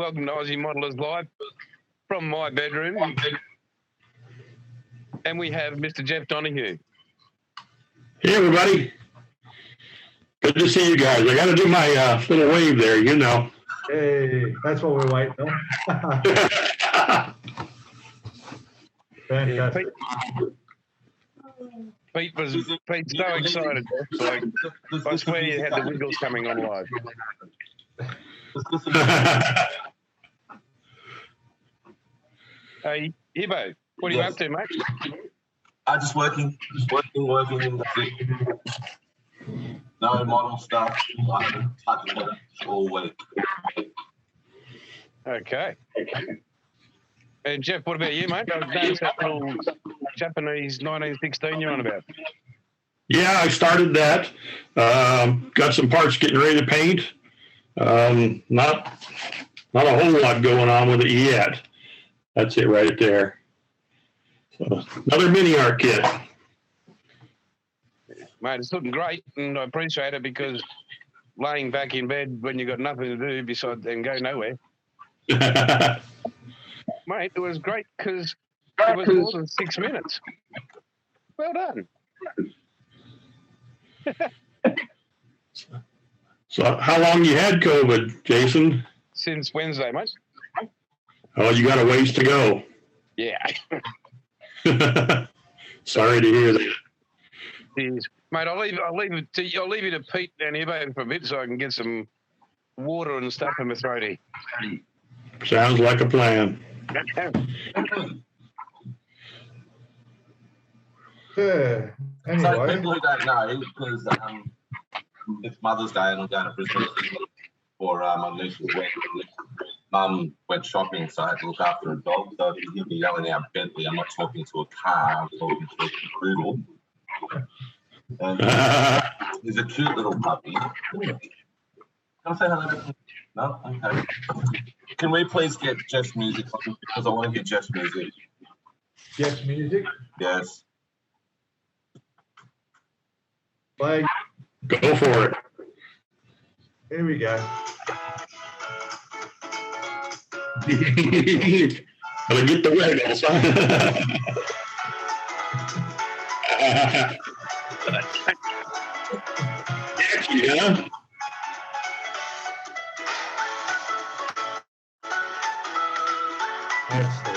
welcome to Aussie Modellers Live from my bedroom. And we have Mr. Jeff Donahue. Hey, everybody. Good to see you guys. I got to do my little wave there, you know. Hey, that's what we're waiting on. Fantastic. Pete's so excited. Like, I swear you had the wiggles coming on live. Hey, Hibbo, what are you up to, mate? Just working. No model stuff. I haven't touched it all week. Okay. And Jeff, what about you, mate? That's that little Japanese 1916 you're on about. Yeah, I started that. Got some parts getting ready to paint. Not a whole lot going on with it yet. That's it right there. So, another mini art kit. Mate, it's looking great, and I appreciate it because laying back in bed when you've got nothing to do besides and go nowhere. Mate, it was great because it was more than 6 minutes. Well done. So how long you had COVID, Jason? Since Wednesday, mate. Oh, you got a ways to go. Yeah. Sorry to hear that. Jeez. Mate, I'll leave you to Pete and Hibbo for a bit so I can get some water and stuff in my throaty. Sounds like a plan. Yeah. Anyway. So people who don't know, because it's Mother's Day and I'm going to Brisbane for my niece's wedding. Mum went shopping, so I had to look after a dog. So if you hear me yelling out Bentley, I'm not talking to a car, I'm talking to a poodle. And he's a cute little puppy. Can I say hello? No? Okay. Can we please get Jeff's music on? Because I want to hear Jeff's music. Jeff's music? Yes. Play. Go for it. Here we go. Gotta get the wiggles, huh? Yeah. That's the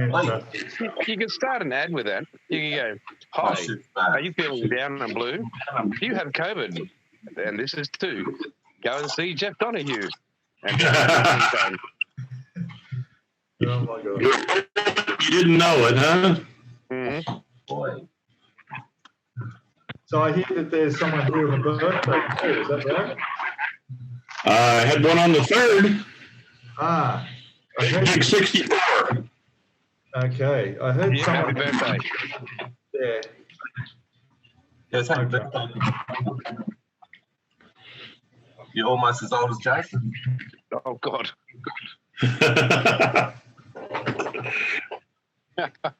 one. You can start an ad with that. You can go, hi, are you feeling down and blue? You have COVID, and this is too. Go and see Jeff Donahue. And Oh my God. You didn't know it, huh? mm-hmm. Boy. So I hear that there's someone here on a birthday too, is that right? I had one on the 3rd. Ah. I heard Big 64. Okay. I heard Yeah, someone. happy birthday. Yeah. Yes, happy birthday. You're almost as old as Jason. Oh, God.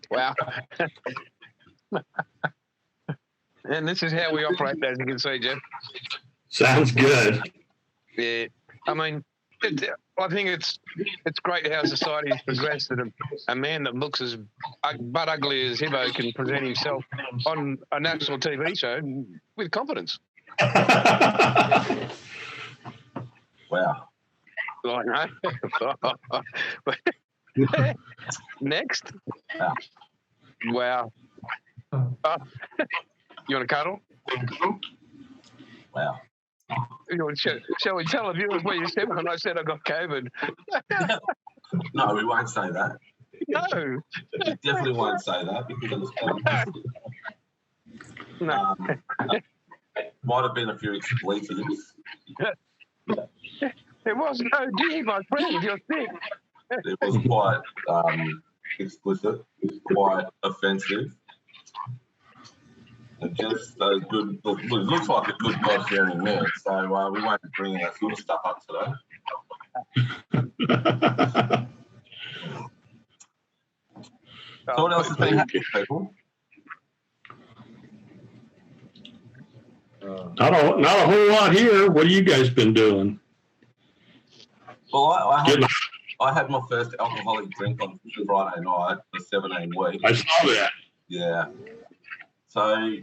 Wow. And this is how we operate, as you can see, Jeff. Sounds good. Yeah. I mean, I think it's great how society has progressed that a man that looks as butt ugly as Hibbo can present himself on a national TV show with confidence. Wow. Like, no. Next. Wow. You want to cuddle? Wow. Shall we tell the viewers what you said when I said I got COVID? No, we won't say that. No. We definitely won't say that because it was No. might have been a few expletives. It wasn't. Oh, dear, my friend, you're sick. It was quite explicit, quite offensive. And just those good, looks like a good God-fearing man, so we won't be bringing that sort of stuff up today. So what else has been happening, people? Not a whole lot here. What have you guys been doing? Well, I had my first alcoholic drink on Friday night for 17 weeks. I saw that. Yeah. So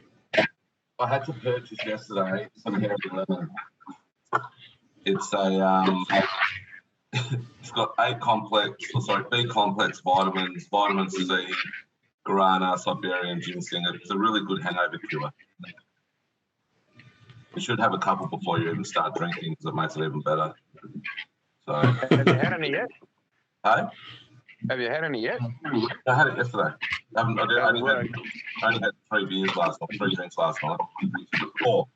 I had to purchase yesterday some Hair Lemon. It's it's got B complex vitamins, vitamin C, guarana, Siberian ginseng. It's a really good hangover cure. You should have a couple before you even start drinking because it makes it even better. So, Have you had any yet? hey? Have you had any yet? I had it yesterday. I only had 3 beers last night, 3 drinks last night. Four.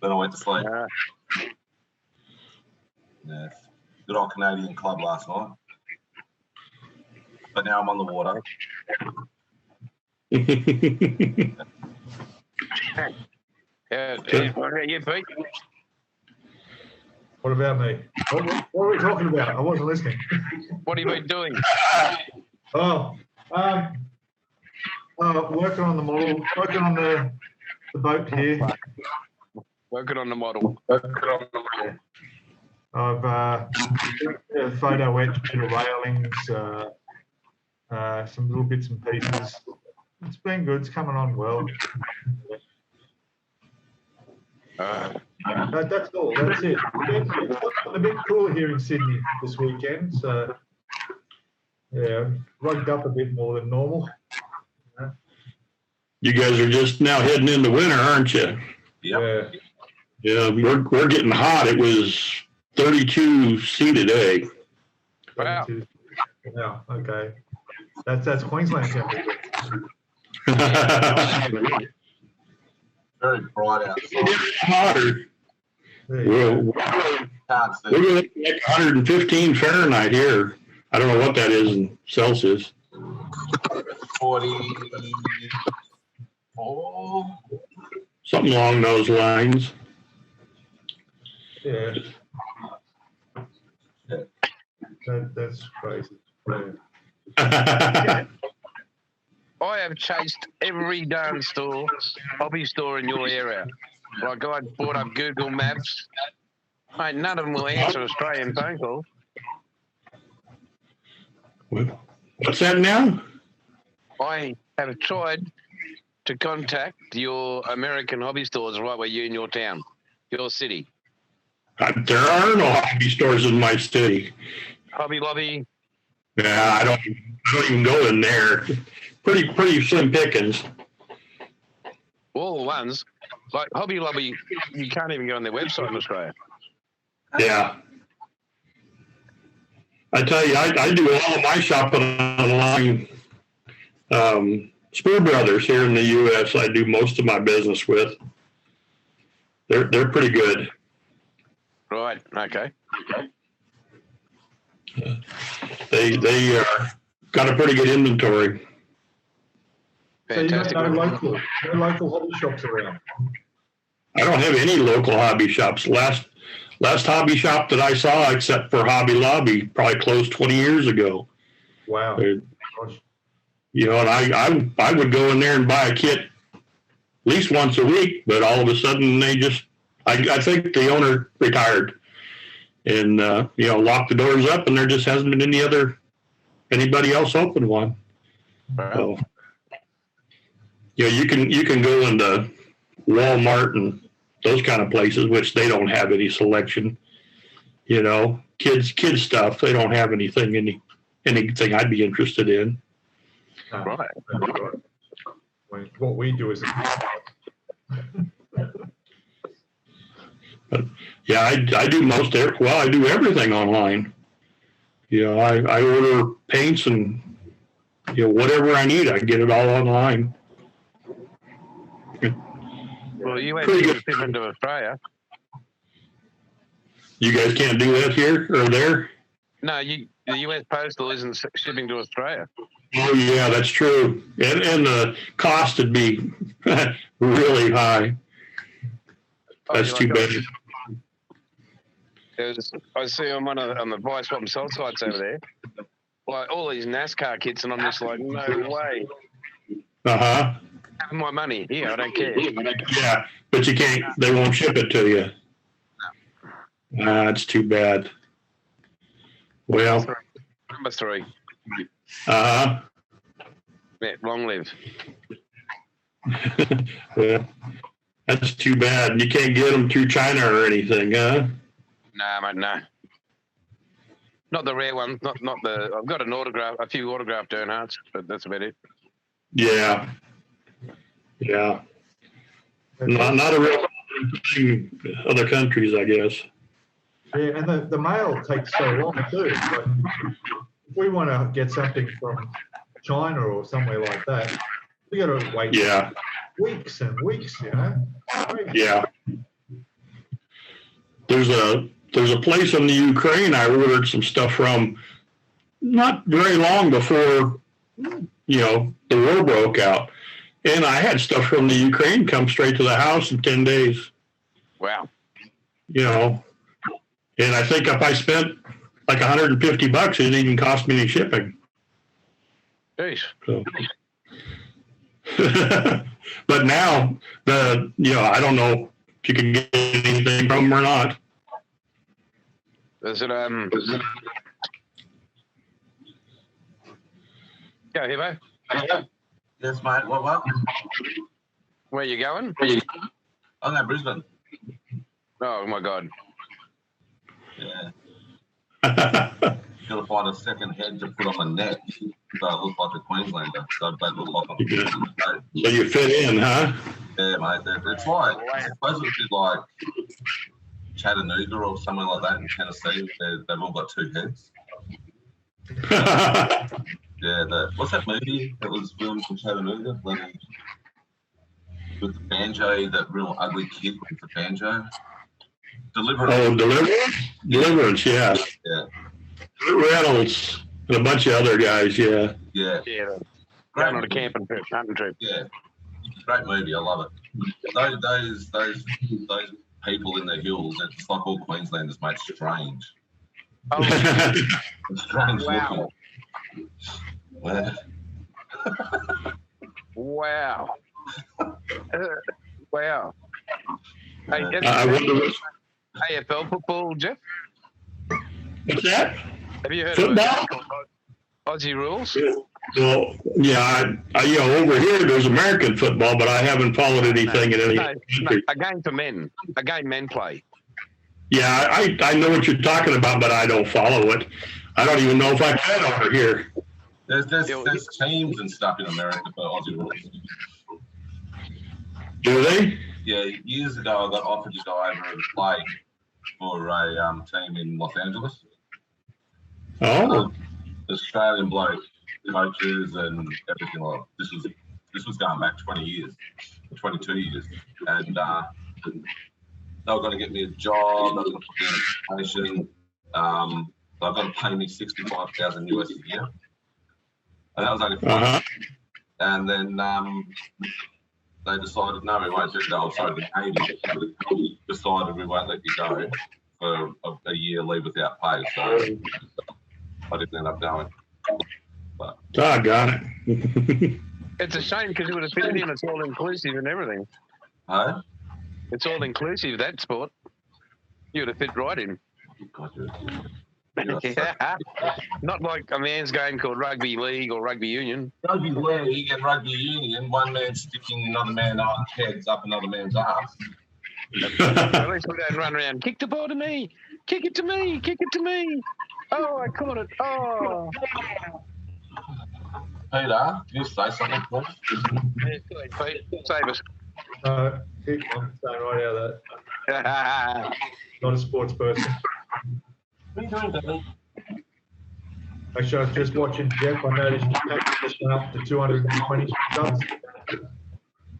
Then I went to sleep. Yeah. Good old Canadian club last night. But now I'm on the water. What about you, Pete? What about me? What are we talking about? I wasn't listening. What have you been doing? Working on the model, working on the boat here. Working on the model. I've photo etched, bit of railings, some little bits and pieces. It's been good. It's coming on well. That's all. That's it. It's a bit cooler here in Sydney this weekend, so yeah, rugged up a bit more than normal. You guys are just now heading into winter, aren't you? Yeah. Yeah, we're getting hot. It was 32 C today. Wow. Yeah. Okay. That's Queensland temperature. Very bright outside. Hotter. We're Can't see. going like 115 Fahrenheit here. I don't know what that is in Celsius. 44. Something along those lines. Yeah. That's crazy. Yeah. I have chased every darn hobby store in your area. Like I brought up Google Maps. Mate, none of them will answer Australian phone calls. What's that now? I have tried to contact your American hobby stores right where you're in your town, your city. There are no hobby stores in my city. Hobby Lobby. Yeah, I don't even go in there. Pretty slim pickings. All the ones. Like Hobby Lobby, you can't even go on their website in Australia. Yeah. I tell you, I do all of my shopping online. Spur Brothers here in the U.S. I do most of my business with. They're pretty good. Right. Okay. They got a pretty good inventory. Fantastic. So you got no local hobby shops around? I don't have any local hobby shops. Last hobby shop that I saw, except for Hobby Lobby, probably closed 20 years ago. Wow. You know, and I would go in there and buy a kit at least once a week, but all of a sudden they just, I think the owner retired and, locked the doors up, and there just hasn't been anybody else open one. Wow. So, you can go into Walmart and those kind of places, which they don't have any selection. You know, kids stuff. They don't have anything I'd be interested in. Right. What we do is. But yeah, I do I do everything online. You know, I order paints and whatever I need, I get it all online. Well, you ain't able to ship into Australia. You guys can't do that here or there? No, the US Postal isn't shipping to Australia. Oh yeah, that's true. And the cost would be really high. That's too bad. I see on on the buy swap and sell sites over there, like all these NASCAR kits, and I'm just like, no way. Uh-huh. have my money. Yeah, I don't care. Yeah, but you can't. They won't ship it to you. That's too bad. Well, Number 3. uh, Yeah, long live. yeah, that's too bad. You can't get them through China or anything, huh? Nah, mate, no. Not the rare ones. Not the. I've got a few autographed Earnhardts, but that's about it. Yeah, yeah. Not a real thing in other countries, I guess. Yeah, and the mail takes so long too. Like, if we want to get something from China or somewhere like that, we got to wait weeks and weeks, you know. Yeah. There's a place in the Ukraine I ordered some stuff from not very long before, the war broke out. And I had stuff from the Ukraine come straight to the house in 10 days. Wow. And I think if I spent like $150, it didn't even cost me any shipping. Jeez. So. But now I don't know if you can get anything from them or not. Is it Go, Hibbo. Yes, mate. What? Where you going? I'm going to Brisbane. Oh my God. Yeah. Got to find a second head to put on the net so it looks like a Queenslander. So they look like So you fit in, huh? Yeah, mate. It's like, I suppose it's like Chattanooga or somewhere like that in Tennessee. They've all got 2 heads. Yeah, what's that movie that was filmed in Chattanooga with the banjo, that real ugly kid with the banjo? Deliverance. Oh, Deliverance, yeah. Yeah. Reynolds and a bunch of other guys, yeah. Yeah. Yeah. Great Going on a movie. camping trip, hunting trip. Yeah. Great movie. I love it. Those people in the hills, it's like all Queenslanders, mate. Strange. Oh, It's strange wow. looking. Wow. Wow. Hey, I wonder AFL football, Jeff? what's that? Have you heard Football? of it? Aussie rules? Well, yeah, I over here there's American football, but I haven't followed anything in any country. A game for men. A game men play. Yeah, I know what you're talking about, but I don't follow it. I don't even know if I can over here. There's teams and stuff in America for Aussie rules. Do they? Yeah, years ago I got offered to go over and play for a team in Los Angeles. Oh. Australian bloke, coaches and everything like that. This was going back 20 years, 22 years, and they were going to get me a job. They were going to put me in a station. They were going to pay me $65,000 US a year, and that was only fun. And then they decided, no, we won't do that. Oh, sorry, the Navy decided we won't let you go for a year, leave without pay. So I didn't end up going. But I got it. It's a shame because it would have fit in. It's all inclusive and everything. huh? It's all inclusive, that sport. You would have fit right in. God, you're so- Not like a man's game called rugby league or rugby union. Rugby league and rugby union, one man sticking another man's heads up another man's ass. At least we don't run around, kick the ball to me, kick it to me, kick it to me. Oh, I caught it. Oh. Peter, can you say something, please? Save us. I'm staying right out of that. Not a sports person. What are you doing, Billy? Actually, I was just watching Jeff. I noticed you just went up to 220 subs.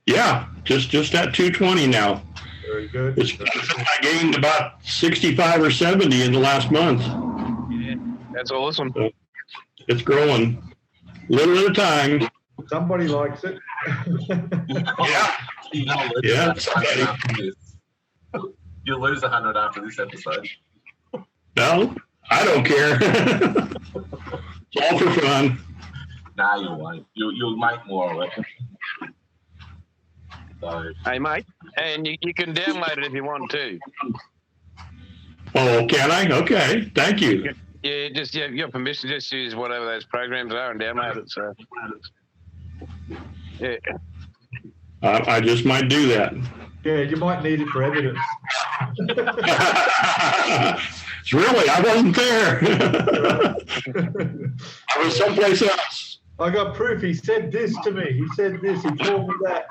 Yeah, just at 220 now. Very good. I gained about 65 or 70 in the last month. Yeah, that's awesome. So it's growing, little at a time. Somebody likes it. Yeah. You know, Yeah. You'll lose 100 after this episode. No, I don't care. It's all for fun. Nah, you won't. You'll make more of it. So Hey, mate, and you can download it if you want to. Oh, can I? Okay, thank you. Yeah, just your permission to just use whatever those programs are and download it. So, yeah. I just might do that. Yeah, you might need it for evidence. Really, I wasn't there. I was someplace else. I got proof. He said this to me. He said this. He told me that.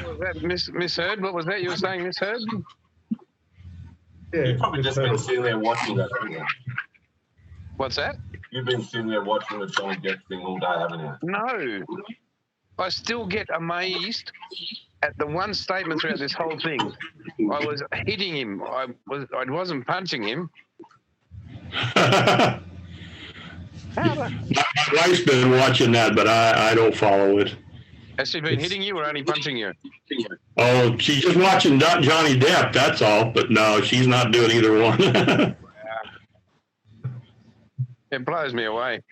What was that misheard? What was that you were saying, misheard? Yeah, you've probably just been sitting there watching that, haven't you? What's that? You've been sitting there watching the John Jeff thing all day, haven't you? No. I still get amazed at the one statement throughout this whole thing. I was hitting him. I wasn't punching him. My wife's been watching that, but I don't follow it. Has she been hitting you or only punching you? Oh, she's just watching Johnny Depp, that's all. But no, she's not doing either one. It blows me away.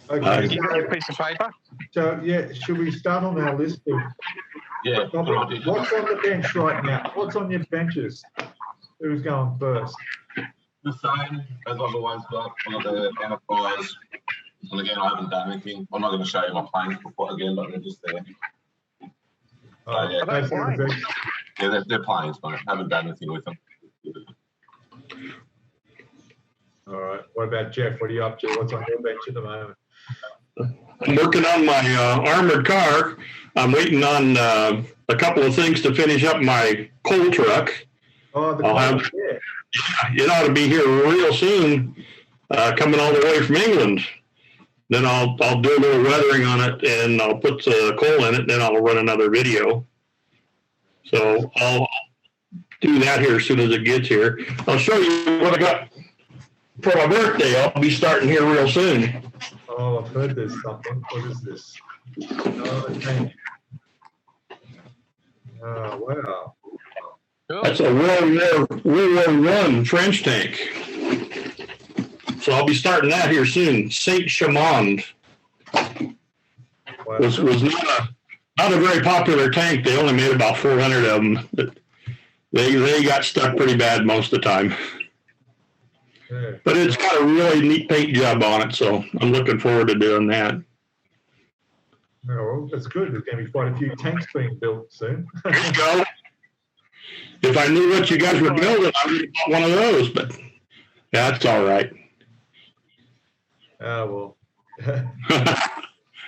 Okay. You got a piece of paper? So, yeah, should we start on our list of Yeah. what's on the bench right now? What's on your benches? Who's going first? The same as I've always got for the enterprise. And again, I haven't done anything. I'm not going to show you my planes before again, but they're just there. Yeah, That's on the bench. yeah, they're planes, but I haven't done anything with them. All right. What about Jeff? What are you up to? What's on your bench at the moment? I'm working on my armored car. I'm waiting on a couple of things to finish up my coal truck. Oh, the I'll have- car, yeah. It ought to be here real soon, coming all the way from England. Then I'll do a little weathering on it, and I'll put coal in it. Then I'll run another video. So I'll do that here as soon as it gets here. I'll show you what I got for my birthday. I'll be starting here real soon. Oh, I've heard there's something. What is this? Oh, okay. Oh, wow. Cool. That's a World War I French tank. So I'll be starting that here soon. Saint Chamond Wow. was not a very popular tank. They only made about 400 of them. But they got stuck pretty bad most of the time. Yeah. But it's got a really neat paint job on it, so I'm looking forward to doing that. Oh, well, that's good. There's going to be quite a few tanks being built soon. There you go. If I knew what you guys were building, I would have bought one of those, but that's all right. Oh, well.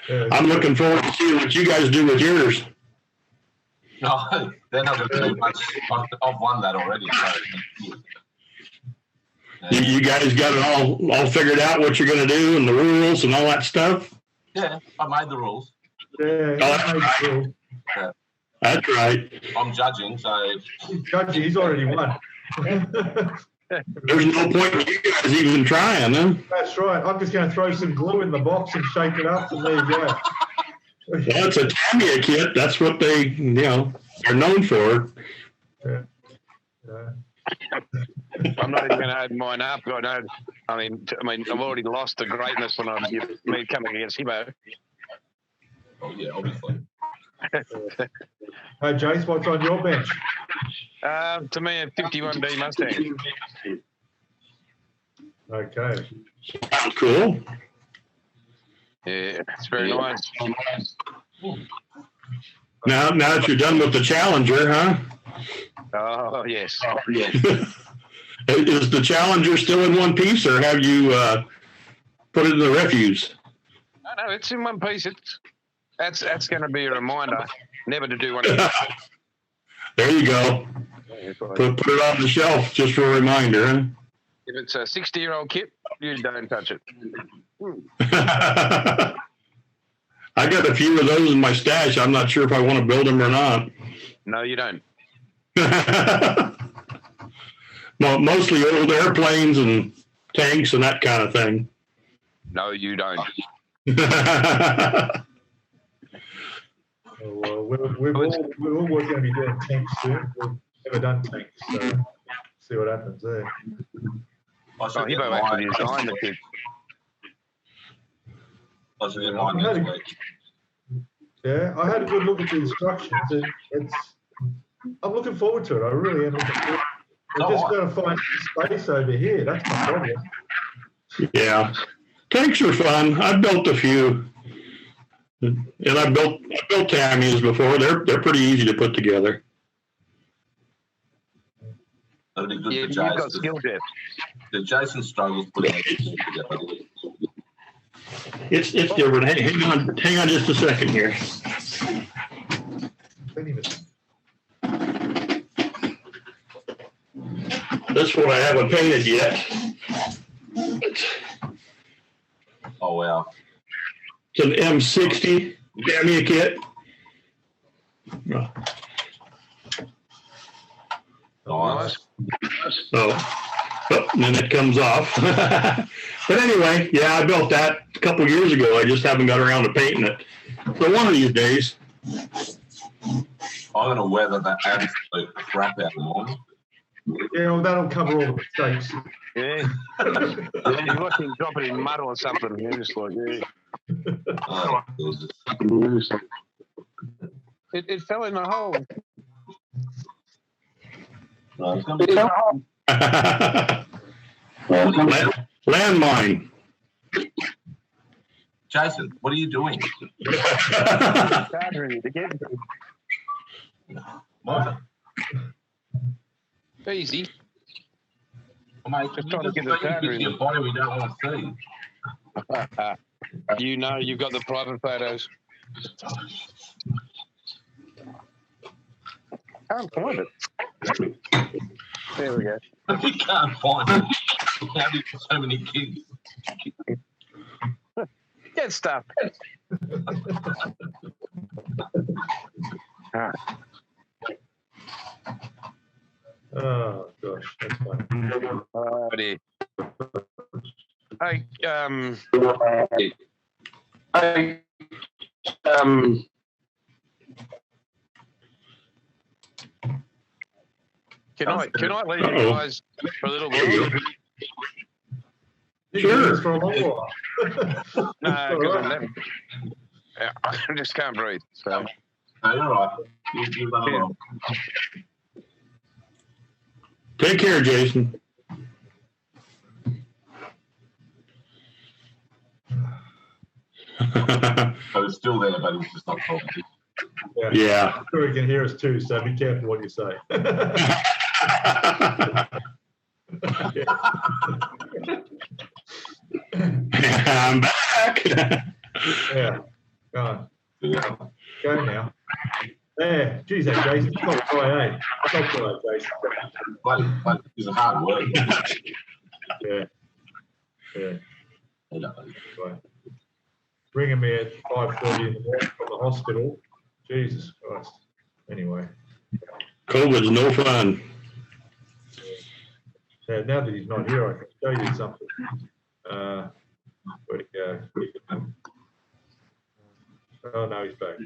Yeah, I'm looking forward to seeing what you guys do with yours. No, they're not going to do much. I've won that already. So. You guys got it all figured out what you're going to do and the rules and all that stuff? Yeah, I made the rules. yeah, that's right. cool. That's right. I'm judging, so Judge, he's already won. There's no point in you guys even trying, huh? That's right. I'm just going to throw some glue in the box and shake it up, and there you go. Well, it's a Tamiya kit. That's what they, are known for. Yeah. I'm not even going to open mine up. I mean, I've already lost the greatness when I'm coming against Hibbo. oh, yeah, obviously. Hey, Jace, what's on your bench? To me, a 51D Mustang. Okay. Sounds cool. Yeah, it's very nice. Now that you're done with the Challenger, huh? Oh, yes. Is the Challenger still in one piece, or have you put it in the refuse? No, it's in one piece. That's going to be a reminder never to do one. There you go. Put it on the shelf just for a reminder, huh? If it's a 60-year-old kit, you don't touch it. I got a few of those in my stash. I'm not sure if I want to build them or not. No, you don't. Well, mostly old airplanes and tanks and that kind of thing. No, you don't. Well, we're all going to be doing tanks soon. We've never done tanks, so see what happens there. I should get Hibbo actually designed the kit. I didn't mind next week. Yeah, I had a good look at the instructions. I'm looking forward to it. I really am looking forward. I just got to find space over here. That's my problem. Yeah, tanks are fun. I've built a few, and I built Tammys before. They're pretty easy to put together. That'd be good Yeah, for you've Jason. got skill, Jeff. The Jason struggles putting everything together. It's different. Hang on just a second here. This one I haven't painted yet. Oh wow! It's an M60 Damia kit. Nice. And then it comes off. But anyway, yeah, I built that a couple of years ago. I just haven't got around to painting it. So one of these days. I'm gonna weather that absolute crap out of mine. Yeah, well, that'll cover all the mistakes. Yeah. You watch him drop it in mud or something. You're just like, yeah. Oh, It fell in a hole. no, it's gonna be Landmine. Jason, what are you doing? What? Easy. Mate, Just you trying to just get the think powder in. your body we don't want to see. You know you've got the private photos. Can't find it. There we go. You can't find it. How do you have so many kids? Get stuff. Oh gosh, that's funny. Oh dear. Hey, can I leave you guys for a little while? Sure. For a long while. No, because I'm never. Yeah, I just can't breathe. So. No, you're right. You run along. Take care, Jason. So he's still there, but he's just not talking. Yeah. I'm sure he can hear us too, so be careful what you say. I'm back. Yeah. Go on. Go now. There. Geez, that Jason. It's not dry, It's not dry, Jason. But it's a hard work. Yeah. Yeah. Yeah. Right. Ringing me at 5:30 in the morning from the hospital. Jesus Christ. Anyway. COVID's no fun. Yeah, now that he's not here, I can show you something. Where'd it go? Oh, no, he's back.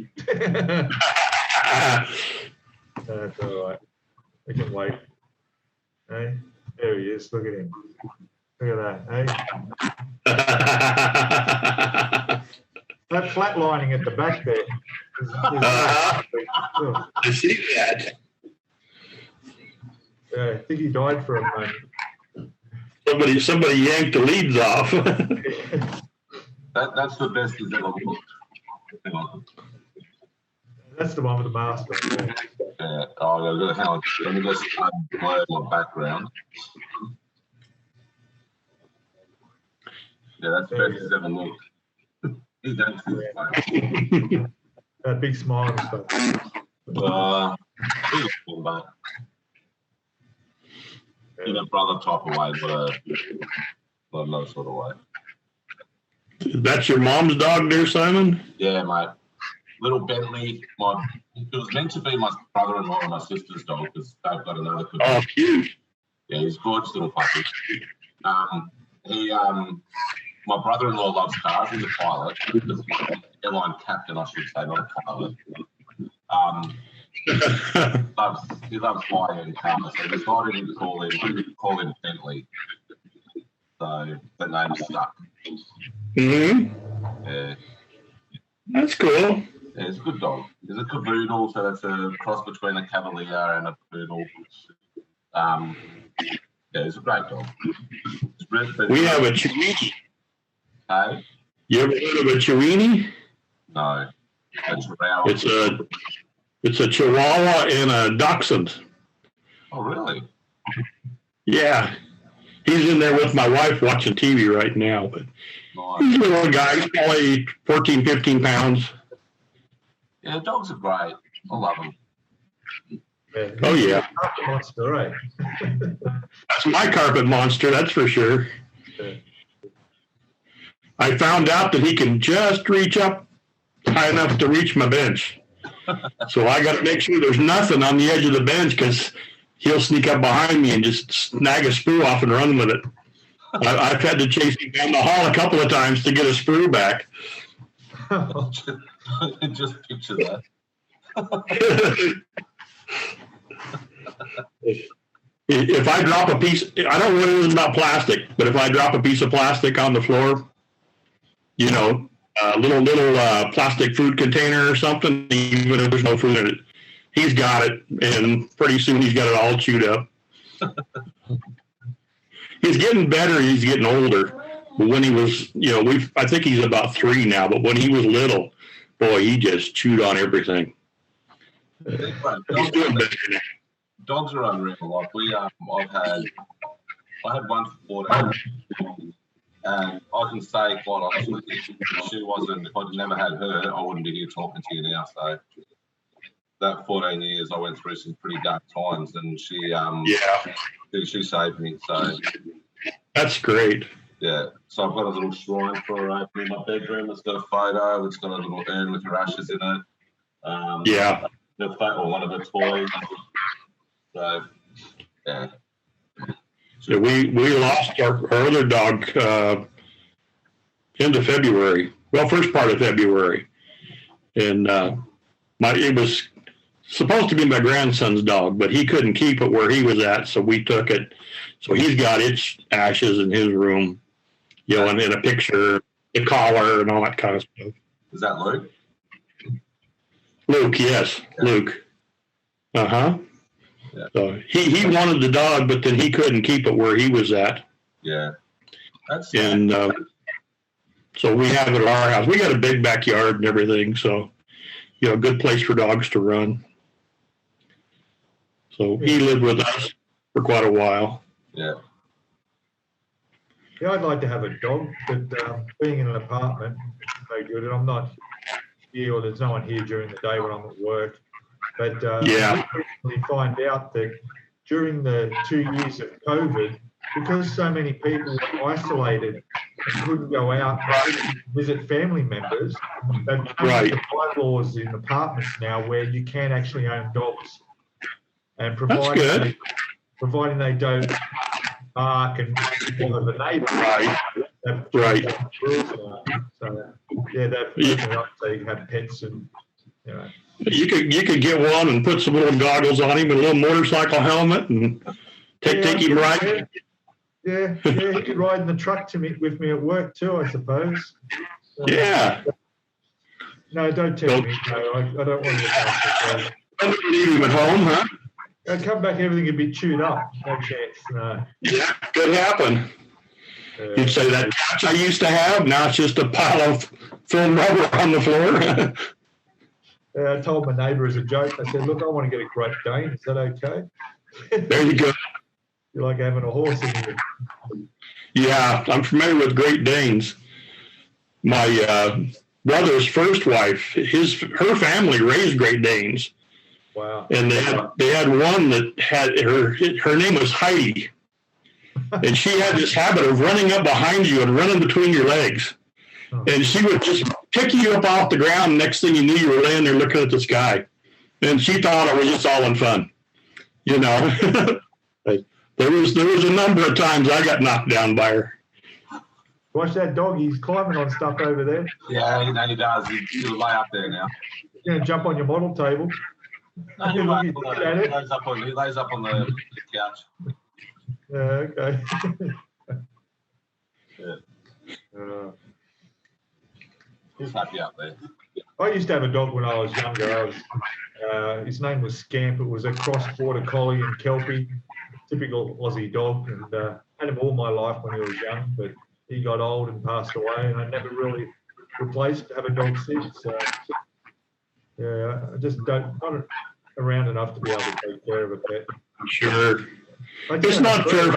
That's all right. We can wait. Hey, there he is. Look at him. Look at that. Hey, that flatlining at the back there. I see that. Yeah, I think he died for a moment. Somebody yanked the leads off. That's the best he's ever looked. That's the one with the mask on. Yeah. Oh, let me just blur my background. Yeah, that's the best he's ever looked. He done That big smile and stuff. He was cool, but in a brother type of way, but no sort of way. That's your mom's dog there, Simon? Yeah, mate. Little Bentley. It was meant to be my brother-in-law and my sister's dog because they've got another good. Oh, cute. Yeah, he's a gorgeous little puppy. My brother-in-law loves cars. He's a pilot. He's an airline captain, I should say, not a pilot. He loves high-end cars, so there's not even call him Bentley. So the name's stuck. Mm-hmm. Yeah, Yeah. That's cool. Yeah, it's a good dog. It's a cavoodle, so that's a cross between a cavalier and a poodle. Yeah, it's a great dog. We have a Chiweenie. Hey? You ever heard of a Chiweenie? No. It's a Chihuahua and a Dachshund. Oh, really? Yeah. He's in there with my wife watching TV right now. But he's a little guy. He's probably 14, 15 pounds. Yeah, dogs are great. I love them. Yeah. Oh, yeah. Monster, right? That's my carpet monster, that's for sure. Yeah. I found out that he can just reach up high enough to reach my bench. So I got to make sure there's nothing on the edge of the bench because he'll sneak up behind me and just snag a sprue off and run with it. I've had to chase him down the hall a couple of times to get a sprue back. Just picture that. If I drop a piece, I don't know what it is about plastic, but if I drop a piece of plastic on the floor, you know, a little plastic food container or something, even if there's no food in it, he's got it, and pretty soon he's got it all chewed up. He's getting better. He's getting older. But when he was, you know, I think he's about 3 now, but when he was little, boy, he just chewed on everything. He's doing better now. Dogs are unreal. Like I had one for 14 years, and I can say quite honestly, if she wasn't, if I'd never had her, I wouldn't be here talking to you now. So that 14 years, I went through some pretty dark times, and she saved me. So that's great. Yeah. So I've got a little shrine for her open in my bedroom. It's got a photo. It's got a little urn with her ashes in it. Yeah. Or one of her toys. So, yeah. So we lost our other dog into February. Well, first part of February, and it was supposed to be my grandson's dog, but he couldn't keep it where he was at, so we took it. So he's got its ashes in his room, you know, and in a picture, the collar and all that kind of stuff. Is that Luke? Luke, yes, yeah. Luke. Uh-huh. Yeah. So he wanted the dog, but then he couldn't keep it where he was at. Yeah. And so we have it at our house. We got a big backyard and everything, so, you know, a good place for dogs to run. So he lived with us for quite a while. Yeah. Yeah, I'd like to have a dog, but being in an apartment is no good. And I'm not here, or there's no one here during the day when I'm at work. But I recently find out that during the 2 years of COVID, because so many people were isolated and couldn't go out and visit family members, they've changed the bylaws in apartments now where you can actually own dogs. And providing they don't bark and bother the neighbours. Right. So, yeah, they've up so you can have pets and, you know. You could get one and put some little goggles on him and a little motorcycle helmet and take him riding. Yeah, he could ride in the truck with me at work too, I suppose. Yeah. No, don't tell me. No, I don't want to. Don't leave him at home, huh? I'd come back, everything would be chewed up. No chance. No. Yeah, could happen. You'd say that couch I used to have, now it's just a pile of foam rubber on the floor. I told my neighbour as a joke, I said, look, I want to get a Great Dane. Is that okay? There you go. You're like having a horse in you. Yeah, I'm familiar with Great Danes. My brother's first wife, her family raised Great Danes. Wow. And they had one that had her name was Heidi. And she had this habit of running up behind you and running between your legs. And she would just pick you up off the ground. Next thing you knew, you were laying there looking at the sky. And she thought it was just all in fun. You know, there was a number of times I got knocked down by her. Watch that dog. He's climbing on stuff over there. Yeah, he does. He'll lay up there now. He's going to jump on your model table. No, he lays up on the couch. Okay. Yeah. He's happy out there. I used to have a dog when I was younger. His name was Scamp. It was a cross-border collie and Kelpie, typical Aussie dog. And had him all my life when he was young, but he got old and passed away, and I never really replaced have a dog since. Yeah, I just not around enough to be able to take care of a pet. Sure. It's not fair.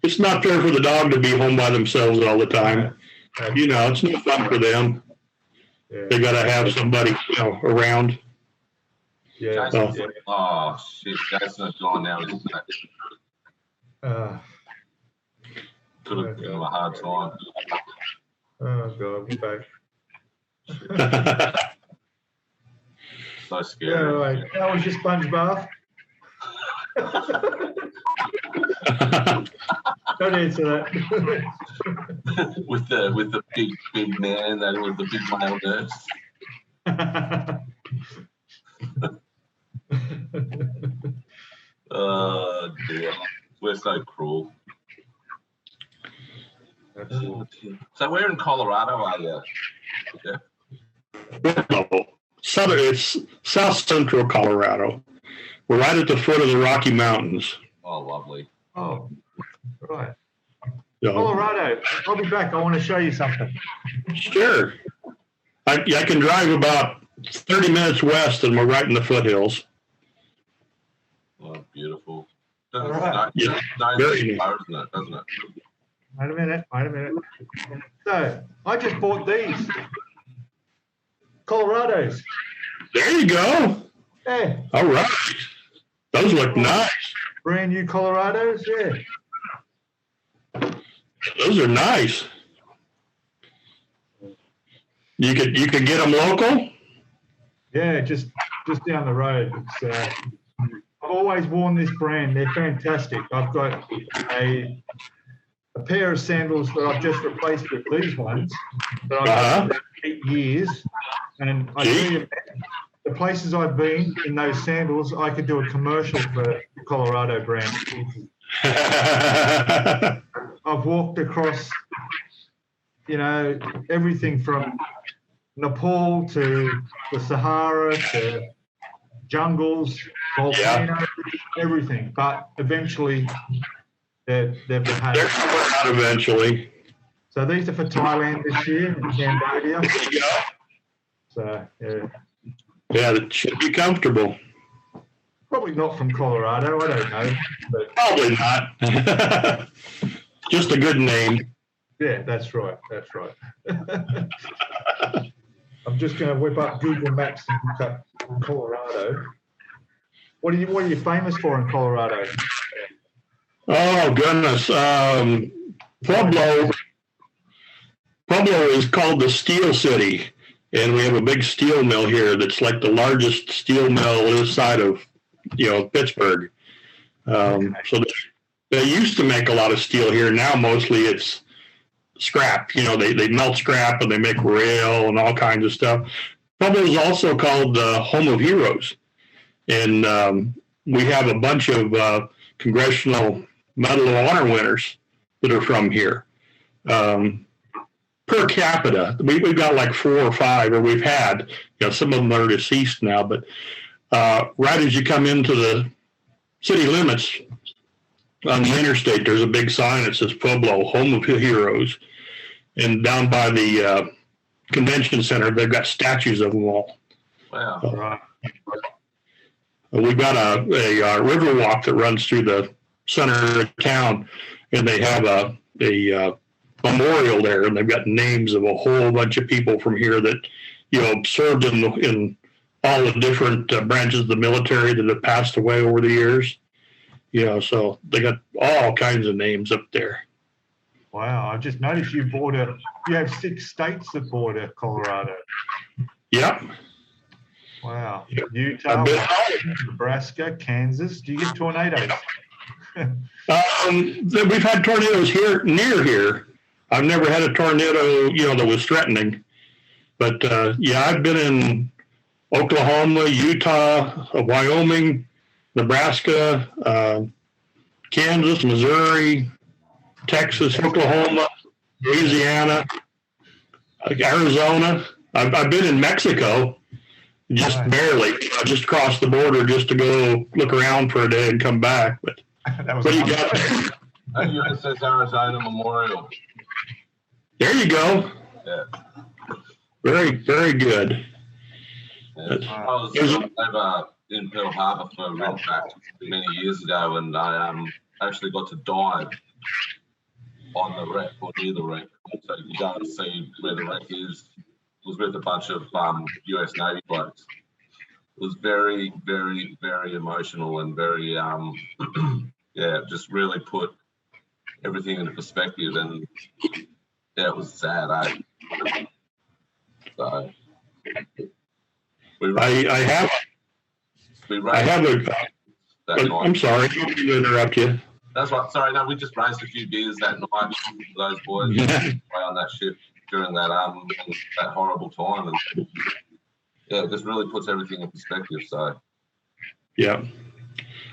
It's not fair for the dog to be home by themselves all the time. You know, it's no fun for them. Yeah. They got to have somebody, around. Yeah. Jason, oh shit, Jason's gone now. Could have given him a hard time. Oh God, we're back. So scary. Yeah, right. How was your sponge bath? Don't answer that. with the big man, that was the big male nurse. Oh dear, we're so cruel. So where in Colorado are you? Yeah. It's south central Colorado. We're right at the foot of the Rocky Mountains. Oh, lovely. Oh, right. So, Colorado. I'll be back. I want to show you something. sure. I can drive about 30 minutes west and we're right in the foothills. Oh, beautiful. All right. Yeah, Very far, isn't it? Doesn't it? Wait a minute. So I just bought these Colorados. There you go. Yeah, All right. Those look nice. brand new Colorados. Yeah. Those are nice. You could get them local? Yeah, just down the road. It's, I've always worn this brand. They're fantastic. I've got a pair of sandals that I've just replaced with these ones that I've had for 8 years. And I tell you, the places I've been in those sandals, I could do a commercial for the Colorado brand. I've walked across, everything from Nepal to the Sahara to jungles, volcanoes, everything. But eventually, they've been had. They're coming out eventually. So these are for Thailand this year in Cambodia. So yeah. Yeah, that should be comfortable. Probably not from Colorado. I don't know. But Probably not. Just a good name. yeah, that's right. I'm just going to whip up Google Maps and look up Colorado. What are you famous for in Colorado? Oh goodness. Pueblo is called the Steel City, and we have a big steel mill here that's like the largest steel mill this side of Pittsburgh. So they used to make a lot of steel here. Now mostly it's scrap. They melt scrap and they make rail and all kinds of stuff. Pueblo is also called the home of heroes, and we have a bunch of Congressional Medal of Honor winners that are from here. Per capita, we've got like 4 or 5, or we've had. Some of them are deceased now, but right as you come into the city limits on the interstate, there's a big sign that says Pueblo, home of heroes. And down by the convention center, they've got statues of them all. Wow. Right. We've got a river walk that runs through the center of town, and they have a memorial there, and they've got names of a whole bunch of people from here that served in all the different branches of the military that have passed away over the years. So they got all kinds of names up there. Wow, I just noticed you have 6 states that border Colorado. Yep. Wow. Utah, Nebraska, Kansas. Do you get tornadoes? We've had tornadoes near here. I've never had a tornado, that was threatening. But I've been in Oklahoma, Utah, Wyoming, Nebraska, Kansas, Missouri, Texas, Oklahoma, Louisiana, Arizona. I've been in Mexico, just barely, just across the border, just to go look around for a day and come back. But what do you got? USS Arizona Memorial. There you go. Yeah. Very, very good. Yeah. I was over in Pearl Harbor for a red track many years ago, and I actually got to dive on the wreck or near the wreck. So you go and see where the wreck is. It was with a bunch of US Navy blokes. It was very, very, very emotional and very, just really put everything into perspective. And yeah, it was sad, eh? So I'm sorry to interrupt you. That's right. Sorry, no, we just raised a few beers that night for those boys on that ship during that horrible time, and yeah, it just really puts everything in perspective. So yeah,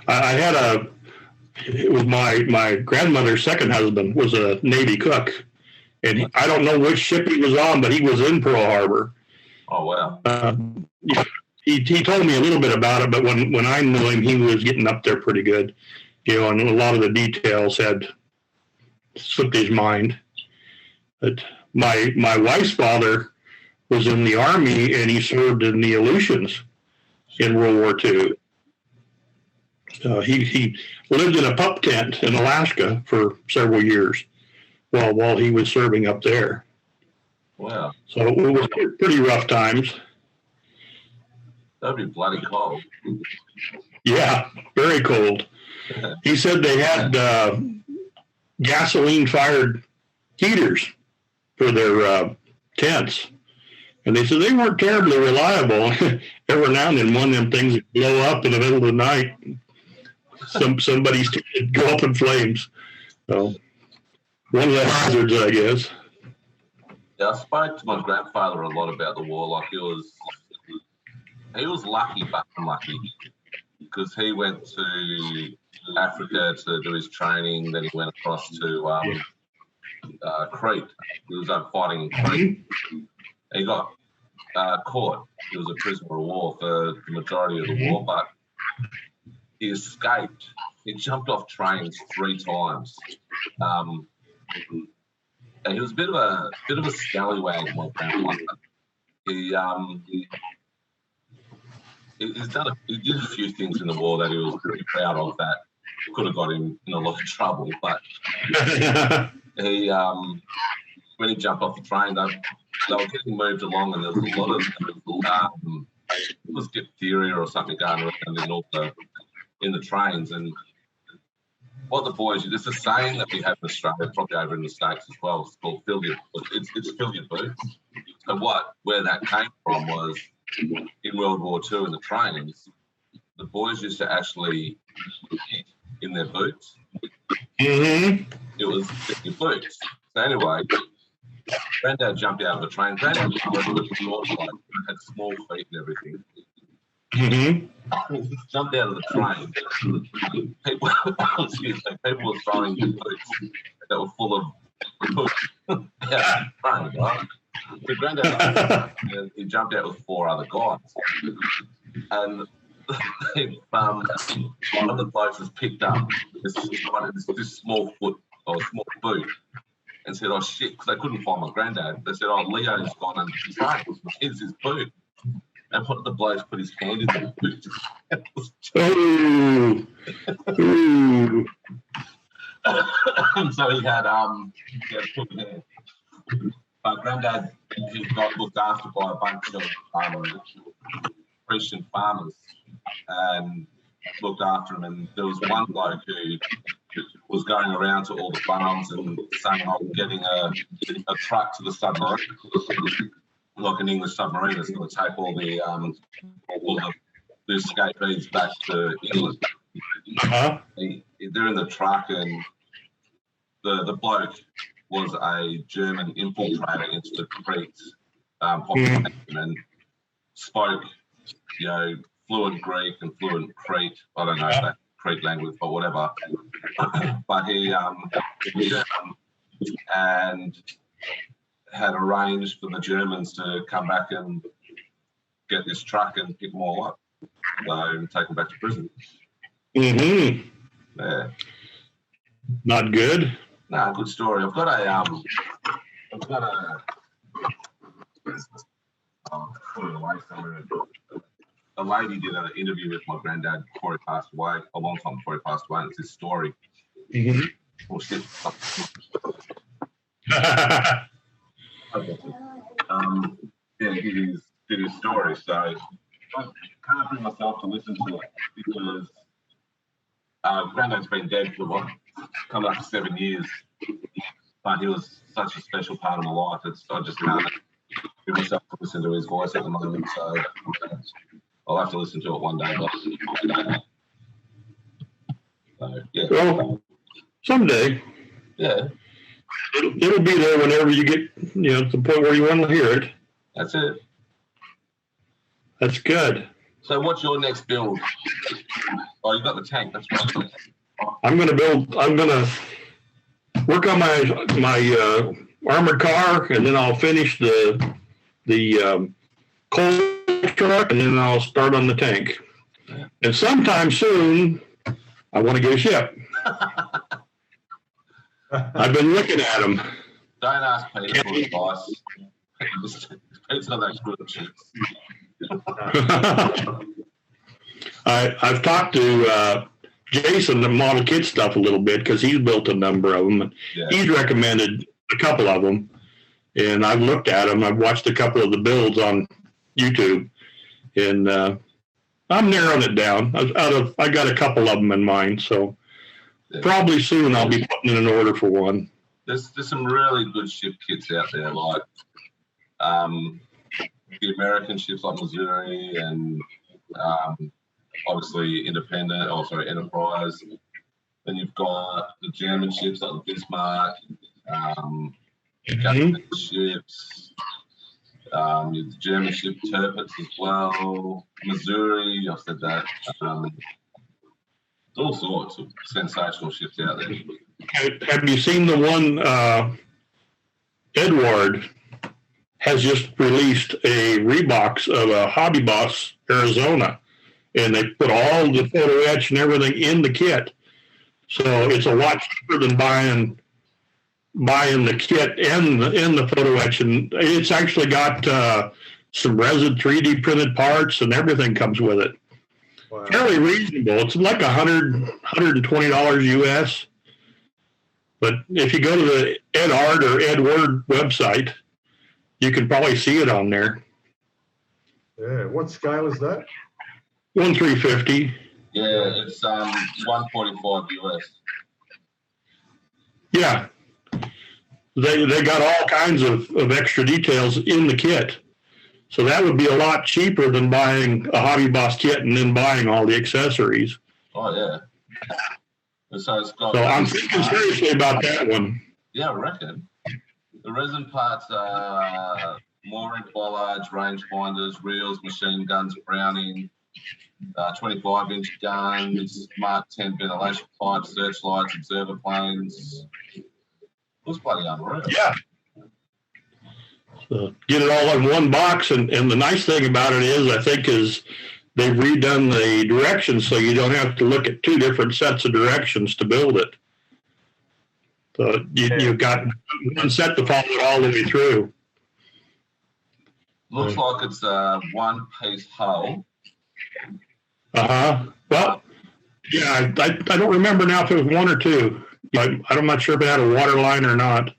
I had it was my grandmother's second husband was a Navy cook, and I don't know which ship he was on, but he was in Pearl Harbor. Oh wow. He told me a little bit about it, but when I knew him, he was getting up there pretty good, and a lot of the details had slipped his mind. But my wife's father was in the Army, and he served in the Aleutians in World War II. He lived in a pup tent in Alaska for several years while he was serving up there. Wow. So it was pretty rough times. That'd be bloody cold. Yeah, very cold. He said they had gasoline-fired heaters for their tents. And they said they weren't terribly reliable. Every now and then one of them things would blow up in the middle of the night. Somebody's would go up in flames. So one of the hazards, I guess. Yeah, I spoke to my grandfather a lot about the war. Like he was lucky but unlucky because he went to Africa to do his training. Then he went across to Crete. He was fighting in Crete. He got caught. He was a prisoner of war for the majority of the war, but he escaped. He jumped off trains 3 times. And he was a bit of a scallywag, my grandfather. He did a few things in the war that he was pretty proud of that could have got him in a lot of trouble. But he when he jumped off the train, they were getting moved along, and there was a lot of it was diphtheria or something going around in the trains. And what the boys, there's a saying that we have in Australia, probably over in the States as well. It's called fill your boots. So where that came from was in World War II in the trains, the boys used to actually eat in their boots. Mm-hmm. It was fill your boots. So anyway, Granddad jumped out of the train. Granddad had small feet and everything. Mm-hmm. He jumped out of the train. People were throwing boots that were full of poop out of the train, right? So Granddad, he jumped out with 4 other guys. And one of the blokes was picked up this small foot or small boot and said, "Oh shit," because they couldn't find my granddad. They said, "Oh, Leo's gone under his train. Here's his boot." And one of the blokes put his hand in the boot. Ooh. So he had put there. But Granddad, he got looked after by a bunch of Christian farmers and looked after him. And there was one bloke who was going around to all the farms and saying, "I'm getting a truck to the submarine, like an English submarine that's going to take all the escapees back to England." Uh-huh. They're in the truck, and the bloke was a German infiltrator into the Crete population and spoke, fluent Greek and fluent Crete. I don't know that Crete language, but whatever. But he and had arranged for the Germans to come back and get this truck and pick them all up, so take them back to prison. Mm-hmm. Yeah. Not good. No, good story. I've got a put it away somewhere. A lady did an interview with my granddad before he passed away, a long time before he passed away, and it's his story. Mm-hmm. Oh, shit. Yeah, did his story, so I can't bring myself to listen to it because granddad's been dead for what, coming up to 7 years, but he was such a special part of my life. I just can't bring myself to listen to his voice at the moment, so I'll have to listen to it one day. So, yeah. Well, someday. Yeah. It'll be there whenever you get, to the point where you want to hear it. That's it. That's good. So what's your next build? Oh, you got the tank. That's right. I'm going to work on my armored car, and then I'll finish the coal truck, and then I'll start on the tank. Yeah. And sometime soon, I want to get a ship. I've been looking at them. Don't ask Peter for advice. Pete's not that good at ships. I've talked to Jason, the model kit stuff, a little bit because he's built a number of them. Yeah. He's recommended a couple of them, and I've looked at them. I've watched a couple of the builds on YouTube, and I'm narrowing it down. I got a couple of them in mind, so probably soon I'll be putting in an order for one. There's some really good ship kits out there, like the American ships like Missouri and obviously Enterprise. Then you've got the German ships like the Bismarck, ships, the German ship Tirpitz as well, Missouri, I've said that. All sorts of sensational ships out there. Have you seen the one Edward has just released a rebox of a Hobby Boss Arizona, and they put all the photo etch and everything in the kit. So it's a lot cheaper than buying the kit and the photo etch, and it's actually got some resin 3D printed parts and everything comes with it. Wow. Fairly reasonable. It's like $120 US. But if you go to the Edward or Edward website, you can probably see it on there. Yeah. What scale is that? 1/350. Yeah, it's 145 US. Yeah. They got all kinds of extra details in the kit. So that would be a lot cheaper than buying a Hobby Boss kit and then buying all the accessories. Oh, yeah. And so it's got. So I'm thinking seriously about that one. Yeah, I reckon. The resin parts are mooring bollards, rangefinders, reels, machine guns, Browning, 25-inch guns, Mark 10 ventilation pipes, searchlights, observer planes. Looks bloody unreal. Yeah. So get it all in one box, and the nice thing about it is, I think, is they've redone the directions so you don't have to look at two different sets of directions to build it. So you've got one set to follow it all the way through. Looks like it's a one-piece hull. Well, yeah, I don't remember now if it was one or two. I'm not sure if it had a water line or not.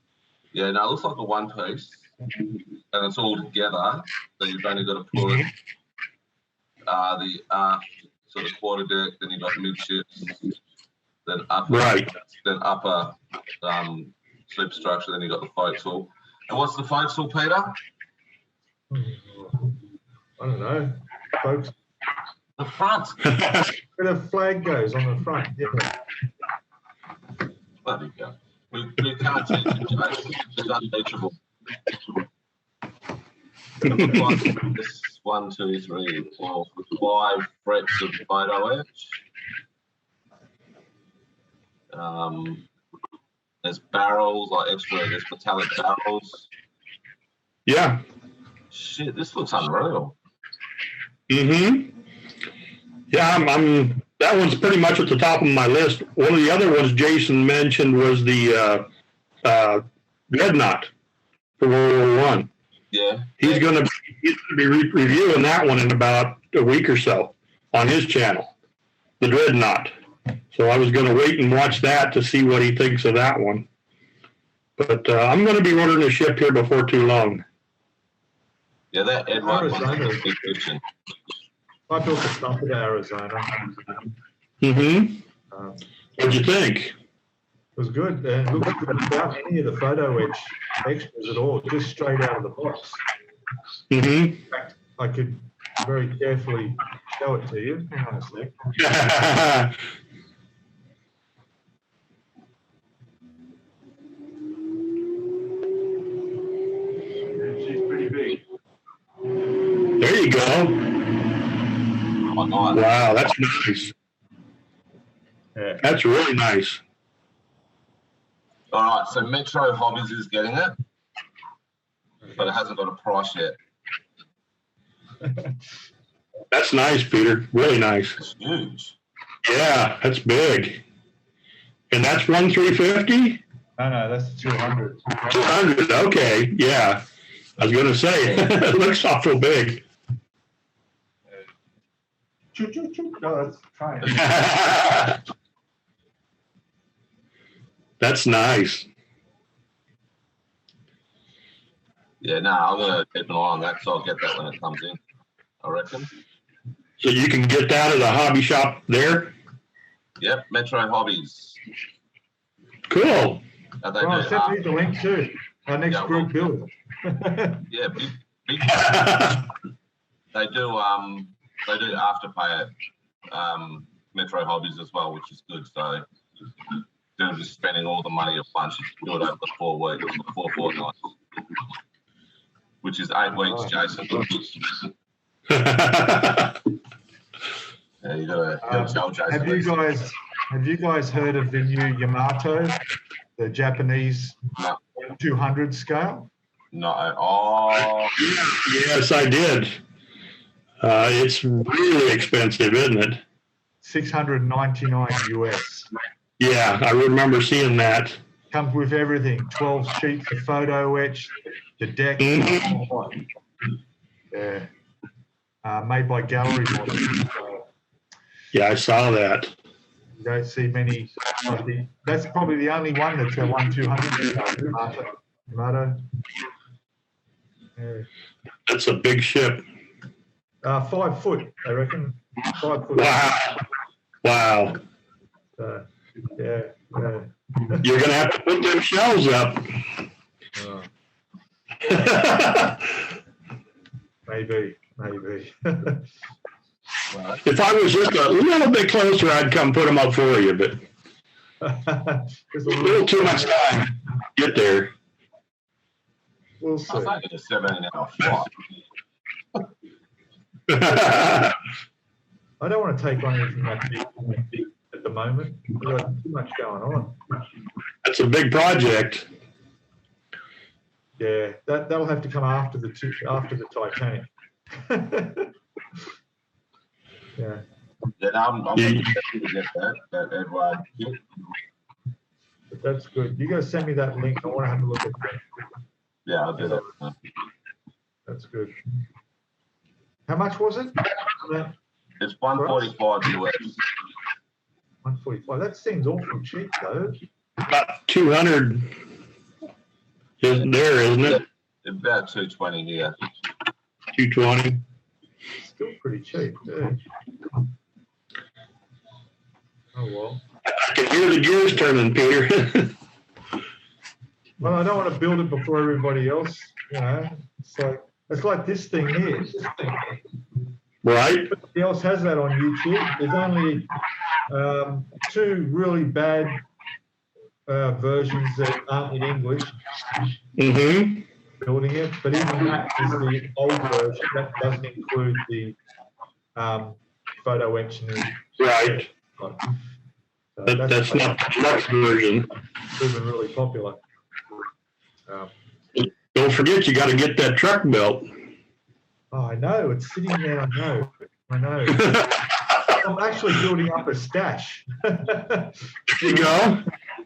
Yeah, no, it looks like a one-piece. And it's all together. So you've only got to put the aft sort of quarter deck, then you've got midships, then upper sleep structure, then you've got the forecastle. And what's the forecastle, Peter? I don't know, folks. The front. Where the flag goes on the front. Yeah. Bloody go. We can't teach it. It's unteachable. 1, 2, 3, 4, 5 frets of photo etch. There's barrels, like extra, there's metallic barrels. Yeah. Shit, this looks unreal. Mm-hmm. Yeah, I'm that one's pretty much at the top of my list. One of the other ones Jason mentioned was the Dreadnought for World War I. Yeah. He's gonna be reviewing that one in about a week or so on his channel, the Dreadnought. So I was gonna wait and watch that to see what he thinks of that one. But I'm gonna be ordering a ship here before too long. Yeah, that Edward one's like a big fiction. I built a stuff at Arizona. Mm-hmm. Um, What'd you think? It was good. And it looked good without any of the photo etch extras at all, just straight out of the box. Mm-hmm. In fact, I could very carefully show it to you. Hang on a sec. She's pretty big. There you go. Oh, nice. Wow, that's nice. Yeah. That's really nice. All right, so Metro Hobbies is getting it, but it hasn't got a price yet. That's nice, Peter. Really nice. It's huge. Yeah, that's big. And that's 1/350? No, that's 200. 200. Okay, yeah. I was gonna say it looks awful big. Choo, choo, choo. No, that's fine. That's nice. Yeah, no, I'm gonna keep an eye on that, so I'll get that when it comes in, I reckon. So you can get that at a hobby shop there? Yep, Metro Hobbies. Cool. And they Well, do, send me the link too. Our next Yeah, group build. yeah, big. They do afterpay at Metro Hobbies as well, which is good. So instead of just spending all the money at once, you can do it over the 4 weeks, 4 fortnights, which is 8 weeks, Jason. Yeah, you gotta tell Jason. Have you guys heard of the new Yamato, the Japanese 200 scale? No. Oh. Yes, I did. It's really expensive, isn't it? $699 US. Yeah, I remember seeing that. Comes with everything, 12 sheets of photo etch, the deck. Mhm. Yeah. Made by Gallery Models. Yeah, I saw that. You don't see many. That's probably the only one that's a 1/200 Yamato. Yeah. That's a big ship. 5 foot, I reckon. 5 foot. Wow. Yeah. You're going to have to put them shells up. Maybe. If I was just a little bit closer, I'd come put them up for you, but There's a little too much time to get there. We'll see. I think it's a 17-hour flight. I don't want to take on anything that big at the moment. We've got too much going on. That's a big project. Yeah, that'll have to come after the Titanic. Yeah. Yeah, no, I'm going to get that Edward kit. But that's good. You guys send me that link. I want to have a look at that. Yeah, I'll do that. That's good. How much was it? It's 145 US. 145. That seems awful cheap though. About 200 is there, isn't it? It's about 220 here. 220. Still pretty cheap. Yeah. Oh well. I can hear the gears turning, Peter. Well, I don't want to build it before everybody else. You know, it's like this thing here. Right? Nobody else has that on YouTube. There's only 2 really bad versions that aren't in English. Mm-hmm. Building it, but even that is the old version. That doesn't include the photo etch. Right. So That's not the next version. proven really popular. Don't forget, you got to get that truck built. Oh, I know. It's sitting there. I know. I'm actually building up a stash. There you go.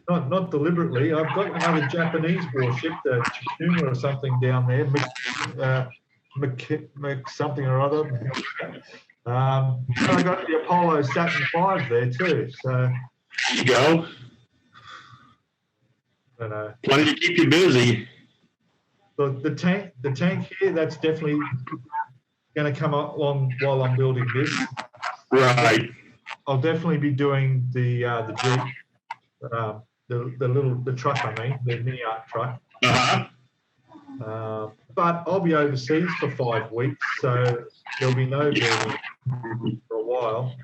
Not deliberately. I've got another Japanese warship, the Chikuma or something down there, something or other. I got the Apollo Saturn V there too. So There you go. I don't know. Plenty to keep you busy. The tank here, that's definitely going to come along while I'm building this. Right. I'll definitely be doing the Jeep, the truck. I mean, the mini art truck. Uh-huh. But I'll be overseas for 5 weeks, so there'll be no building for a while.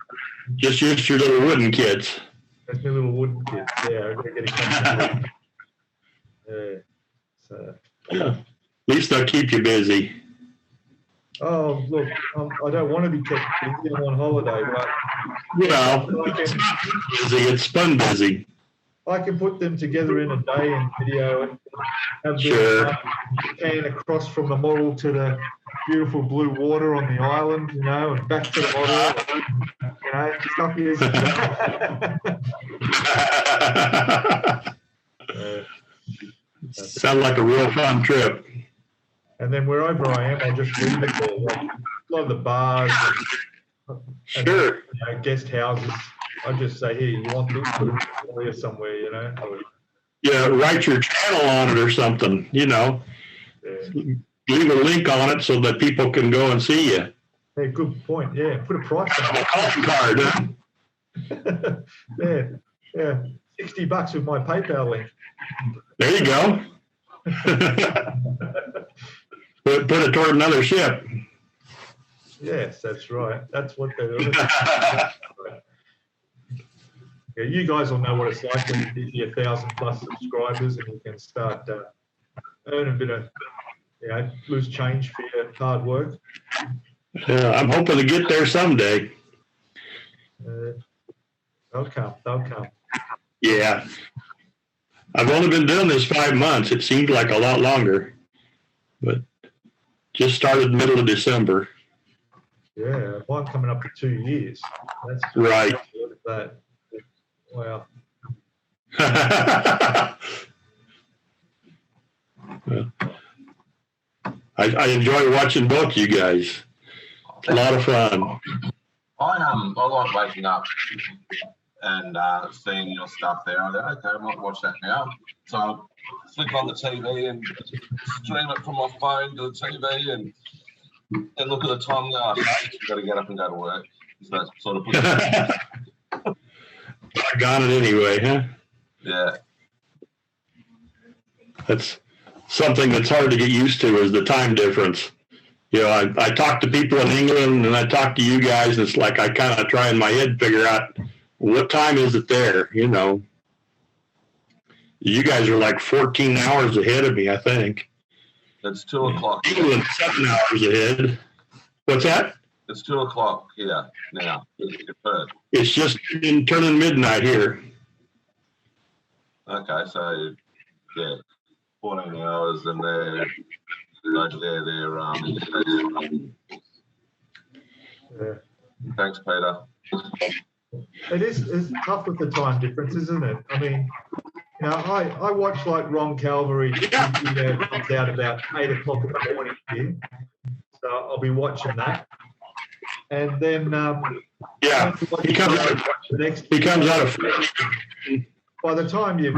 Just your little wooden kits. That's my little wooden kit. Yeah, I'm gonna get a couple. Yeah. So. Yeah. At least they'll keep you busy. Oh, look, I don't want to be kept busy. I'm on holiday, but Well, it's not busy, it's fun busy. I can put them together in a day and video and have Sure. them pan across from the model to the beautiful blue water on the island, and back to the model, stuff is. Sounds like a real fun trip. And then wherever I am, I'll just leave it there. Like, a lot of the bars Sure. and guest houses, I just say, here, you want this, put it here somewhere, Yeah, write your channel on it or something, Yeah. Leave a link on it so that people can go and see you. Hey, good point. Yeah, put a price on A calling card, huh? it. Yeah, $60 with my PayPal link. There you go. Put it toward another ship. Yes, that's right. That's what they're doing. Yeah, you guys will know what it's like when you get 1,000+ subscribers and you can start earning a bit of, loose change for your hard work. I'm hoping to get there someday. They'll come. Yeah. I've only been doing this 5 months. It seemed like a lot longer, but just started middle of December. Yeah, mine coming up to 2 years. That's Right. Look at that. Wow. I enjoy watching both you guys. It's a lot of fun. I like waking up and seeing your stuff there. I go, okay, I might watch that now. So I flick on the TV and stream it from my phone to the TV and look at the time and go, I've got to get up and go to work. So that's sort of Got it anyway, huh? Yeah. That's something that's hard to get used to is the time difference. I talk to people in England and I talk to you guys, and it's like I kind of try in my head to figure out what time is it there, You guys are like 14 hours ahead of me, I think. It's 2 o'clock. England 7 hours ahead. What's that? It's 2 o'clock here now. It's just turning midnight here. Okay, so 14 hours, and they're Thanks, Peter. It's tough with the time difference, isn't it? I mean, I watch like Ron Calvary video comes out about 8 o'clock in the morning here, so I'll be watching that, and then he comes out of. By the time you've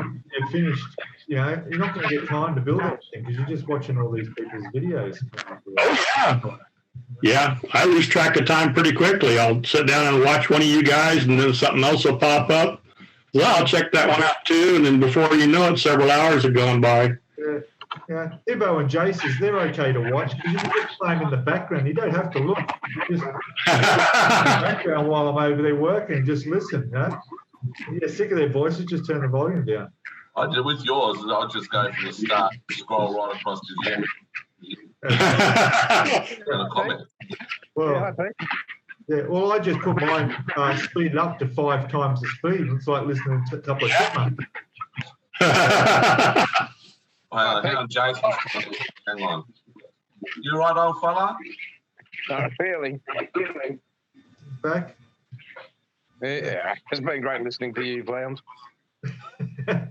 finished, you're not going to get time to build anything because you're just watching all these people's videos. Oh yeah. Yeah, I lose track of time pretty quickly. I'll sit down and watch one of you guys, and then something else will pop up. Well, I'll check that one out too, and then before you know it, several hours have gone by. Yeah. Ibo and Jace's, they're okay to watch because you can just play them in the background. You don't have to look. You just in the background while I'm over there working and just listen. You get sick of their voices, just turn the volume down. I did with yours. I'll just go from the start, scroll right across to the end. Well, I just put mine speed up to 5 times the speed. It's like listening to a couple of chipmunks. Hang on, Jason. Hang on. You right, old fella? Fairly. Back? Yeah, it's been great listening to you, Flams. Been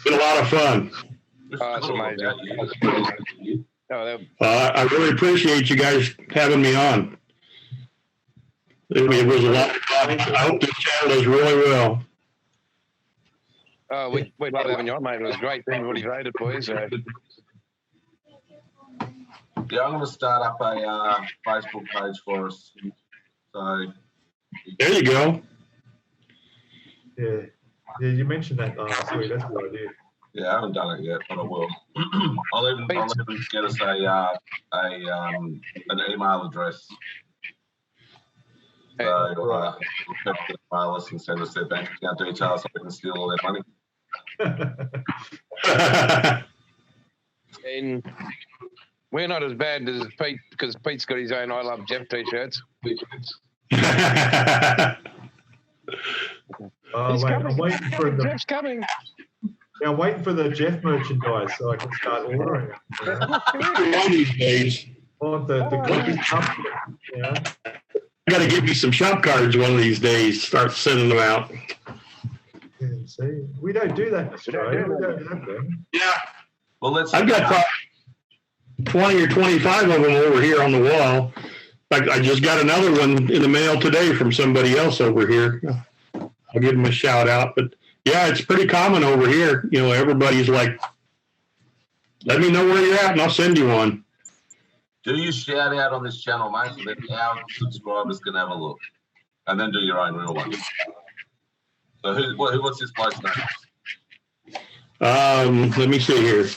a lot of fun. Oh, it's amazing. I really appreciate you guys having me on. It was a lot of fun. I hope this channel does really well. Oh, we love having you on, mate. It was great. Everybody voted for you. So. Yeah, I'm going to start up a Facebook page for us. So there you go. Yeah, you mentioned that last week. That's a good idea. Yeah, I haven't done it yet, but I will. I'll even get us an email address. So people can email us and send us their bank account details so we can steal all their money. And we're not as bad as Pete because Pete's got his own I Love Jeff t-shirts. Oh, wait, I'm waiting for the. Jeff's coming. Yeah, I'm waiting for the Jeff merchandise so I can start ordering it. One of these days. Oh, the cookie cup, yeah. I got to give you some shop cards one of these days. Start sending them out. Yeah, see, we don't do that in Australia. We don't have them. Yeah. Well, I've got probably 20 or 25 of them over here on the wall. I just got another one in the mail today from somebody else over here. I'll give them a shout out. But yeah, it's pretty common over here. You know, everybody's like, let me know where you're at and I'll send you one. Do you shout out on this channel, mate, so that our subscribers can have a look, and then do your own real one. So what's this bloke's name? Let me see here.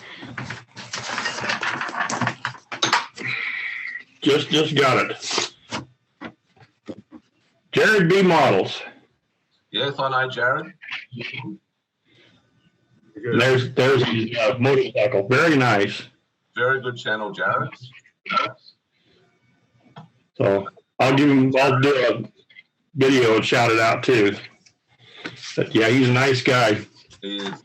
Just got it. Jared B. Models. Yes, I know Jared. There's his motorcycle. Very nice. Very good channel, Jared. So I'll do a video and shout it out too. But yeah, he's a nice guy. He is.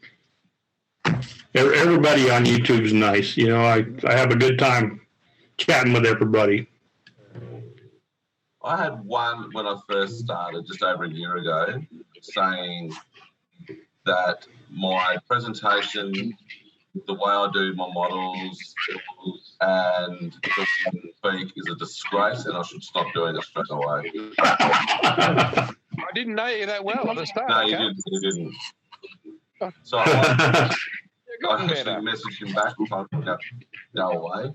Everybody on YouTube's nice. You know, I have a good time chatting with everybody. I had one when I first started, just over a year ago, saying that my presentation, the way I do my models, and the way I speak is a disgrace, and I should stop doing it straight away. I didn't know you that well at the start. No, you didn't. So I actually messaged him back and told him to go away.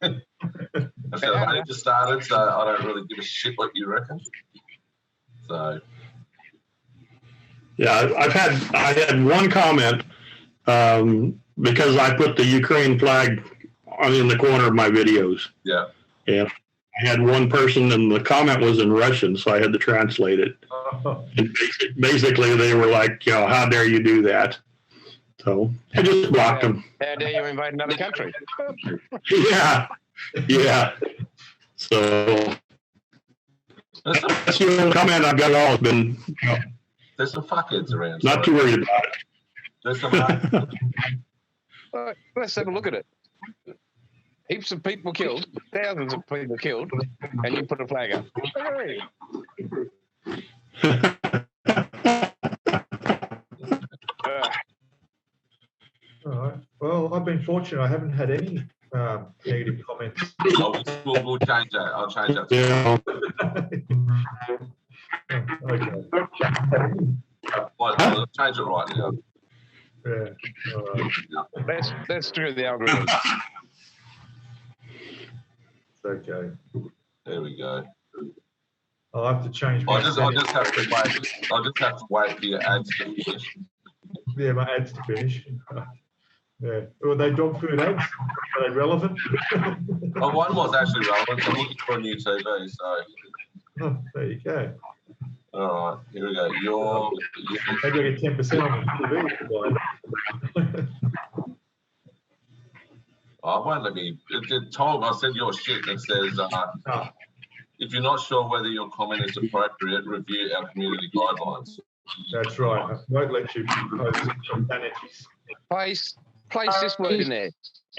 I said, I've only just started, so I don't really give a shit what you reckon. So. Yeah, I had one comment because I put the Ukraine flag in the corner of my videos. Yeah. And I had one person, and the comment was in Russian, so I had to translate it. And basically, they were like, you know, how dare you do that? So I just blocked them. How dare you invade another country? Yeah. So that's the only comment I've got at all. Has been, you know, there's some fuckheads around. Not too worried about it. There's some. Let's have a look at it. Heaps of people killed, thousands of people killed, and you put a flag up. Hey. All right. Well, I've been fortunate. I haven't had any negative comments. We'll change that. I'll change that. Yeah. Okay. Well, change it right now. Yeah. All right. Let's do the algorithm. Okay. There we go. I'll have to change my I just have to wait. I just have to wait for your ads to finish. Yeah, my ads to finish. Yeah. Were they dog food ads? Are they relevant? Oh, one was actually relevant. I'm looking for a new TV, so. Oh, there you go. All right, here we go. Maybe I get 10% on the TV. I won't let me. Tom, I said your shit that says, if you're not sure whether your comment is appropriate, review our community guidelines. That's right. I won't let you post profanities. place this word in there.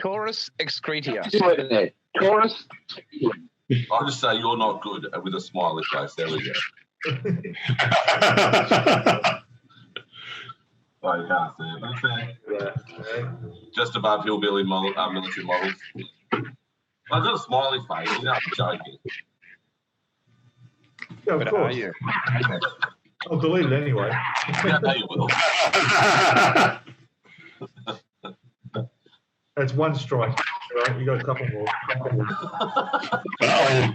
Taurus excretia. I'll just say you're not good with a smiley face. There we go. Oh, you can't see it. But it's there. Just above hillbilly military models. I've got a smiley face. You know, I'm joking. Yeah, of But are course. you? I'll delete it anyway. Yeah, no, you will. That's one strike. Right? You got a couple more. Uh-oh.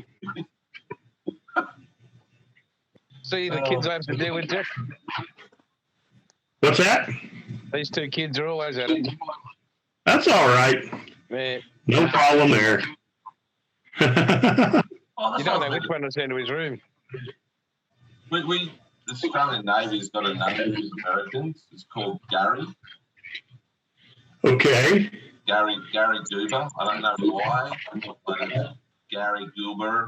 See the kids I have to deal with, Jeff? What's that? These two kids are always at it. That's all right. Yeah. No problem there. Oh, You don't know which one to send to his room. The Australian Navy's got a name for Americans. It's called Gary. Okay. Gary Goober. I don't know why. But Gary Goober.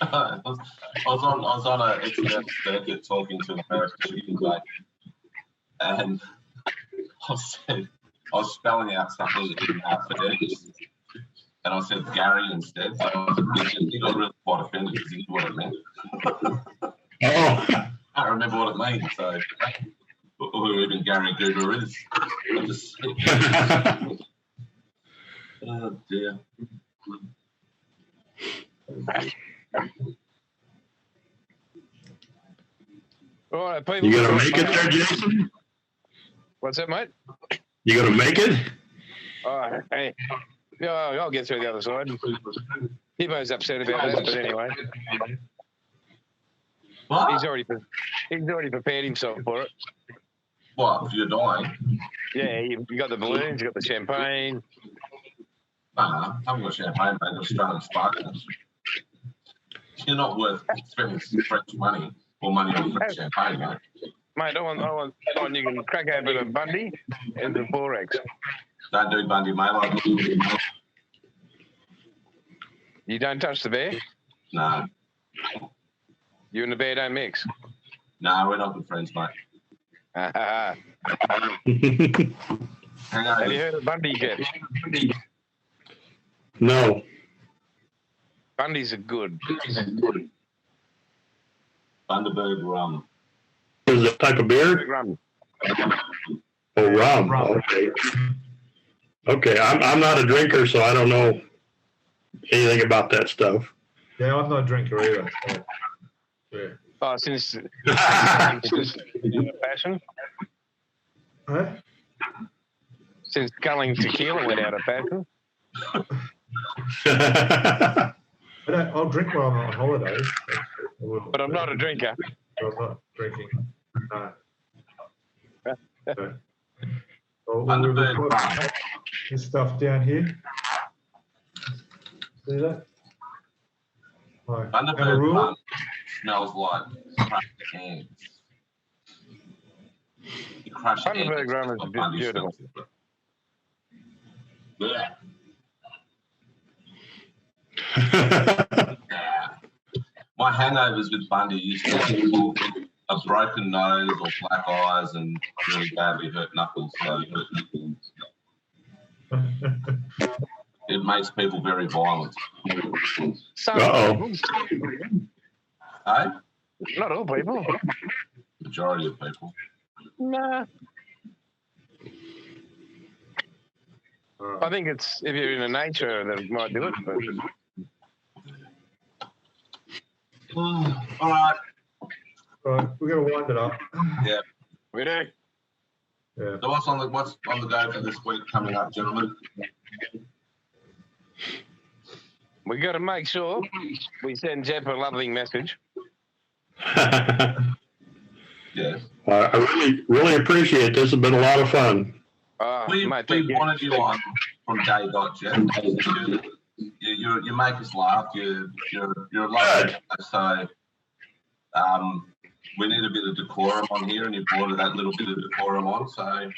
I was on an external circuit talking to an American shipping guy, and I was spelling out something that didn't have phonetics, and I said Gary instead. So he got really quite offended because he knew what it meant. Oh. I don't remember what it means, so who even Gary Goober is. I just oh dear. All right, people. You gonna make it there, Jason? What's that, mate? You gonna make it? Oh, hey. Yeah, I'll get through the other side. Hibbo's upset about that, but anyway, What? he's already prepared himself for it. What? If you're dying? Yeah, you got the balloons, you got the champagne. No, I haven't got champagne, mate. Australian sparklers. You're not worth spending French money or money on French champagne, mate. Mate, I want you can crack open a Bundy and the Borax. Don't do Bundy, mate. You don't touch the bear? No. You and the bear don't mix? No, we're not good friends, mate. Have Hang on. you heard of Bundy, Jeff? No. Bundy's are good. Bundaberg rum. Is it a type of beer? Rum. Oh, rum. Okay. Okay. I'm not a drinker, so I don't know anything about that stuff. Yeah, I'm not a drinker either. So, yeah. Oh, since fashion? Huh? Since culling tequila went out of fashion? I'll drink while I'm on holiday. But I'm not a drinker. I'm not drinking. No. So, we've Bundaberg got rum. this stuff down here. See that? Like, Bundaberg Kangaroo. rum smells like crushed ants. You crush Bundaberg ants, rum is that's what Bundy beautiful. smells like. Yeah. My hangovers with Bundy used to be a broken nose or black eyes and really badly hurt knuckles. So it makes people very violent. Some Uh-oh. people. Hey? Not all people. Majority of people. Nah. I think it's if you're in a nature that might do it. But All right. Right, we're going to wind it up. Yeah. we do. Yeah. So what's on the go for this week coming up, gentlemen? We got to make sure we send Jeff a loving message. Yeah. I really appreciate this. It's been a lot of fun. We Mate, thank you. wanted you on from day dot, Jeff. You make us laugh. You're a lot. So we need a bit of decorum on here, and you brought that little bit of decorum on. So,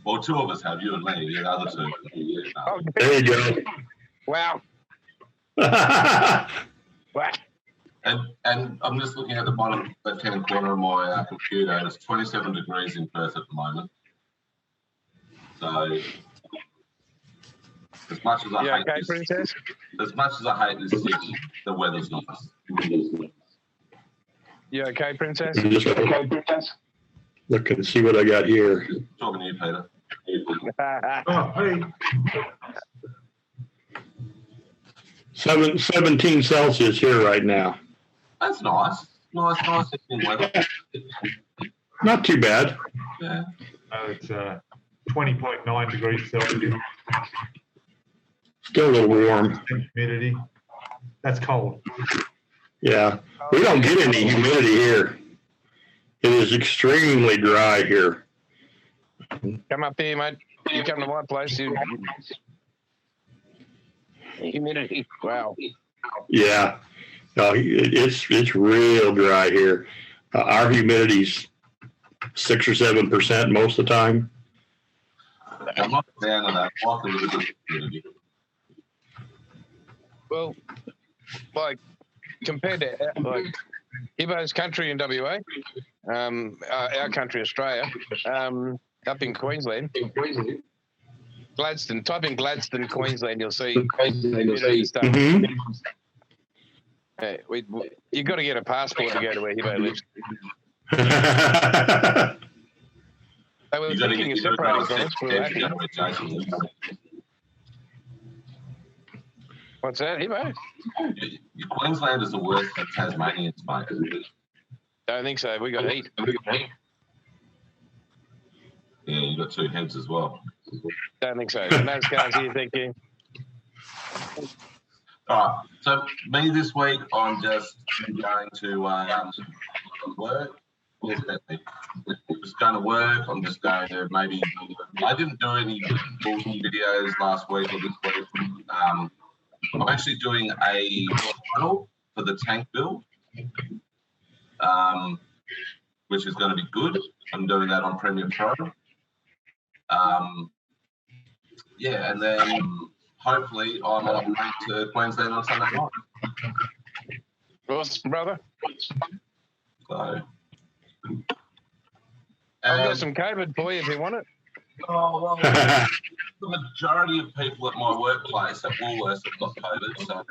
well, two of us have, you and me. The other two. Oh, There you go. wow. Wow. And I'm just looking at the bottom left-hand corner of my computer, and it's 27 degrees in Perth at the moment. So, as much as I hate this, Princess? as much as I hate this city, the weather's nice. You okay, Princess? Just look and see what I got here. Talking to you, Peter. Oh, hey. 17 Celsius here right now. That's nice. Nice in weather. Not too bad. Yeah. It's 20.9 degrees Celsius. Still a little warm. Humidity. That's cold. Yeah. We don't get any humidity here. It is extremely dry here. Come up here, mate. You come to my place. Humidity. Wow. Yeah. No, it's real dry here. Our humidity's 6 or 7% most of the time. I'm not a fan of that. I like a little bit of humidity. Well, like compared to like Hibbo's country in WA, our country Australia, up in Queensland, Gladstone. Type in Gladstone, Queensland. You'll see stuff. Mm-hmm. You got to get a passport to go to where Hibbo lives. They were thinking of separating us. What's that, Hibbo? Queensland is the worst than Tasmanians, mate. Don't think so. We got heat. Yeah, you got two heads as well. Don't think so. No scars here, thank you. All right. So me this week, I'm just going to work. I'm just going to work. I'm just going to maybe. I didn't do any videos last week or this week. I'm actually doing a tunnel for the tank build, which is going to be good. I'm doing that on Premiere Pro. Yeah, and then hopefully I'm on way to Queensland on Sunday night. Awesome, brother. So, I've got some COVID for you if you want it. Oh, well, the majority of people at my workplace at Woolworths have got COVID. So,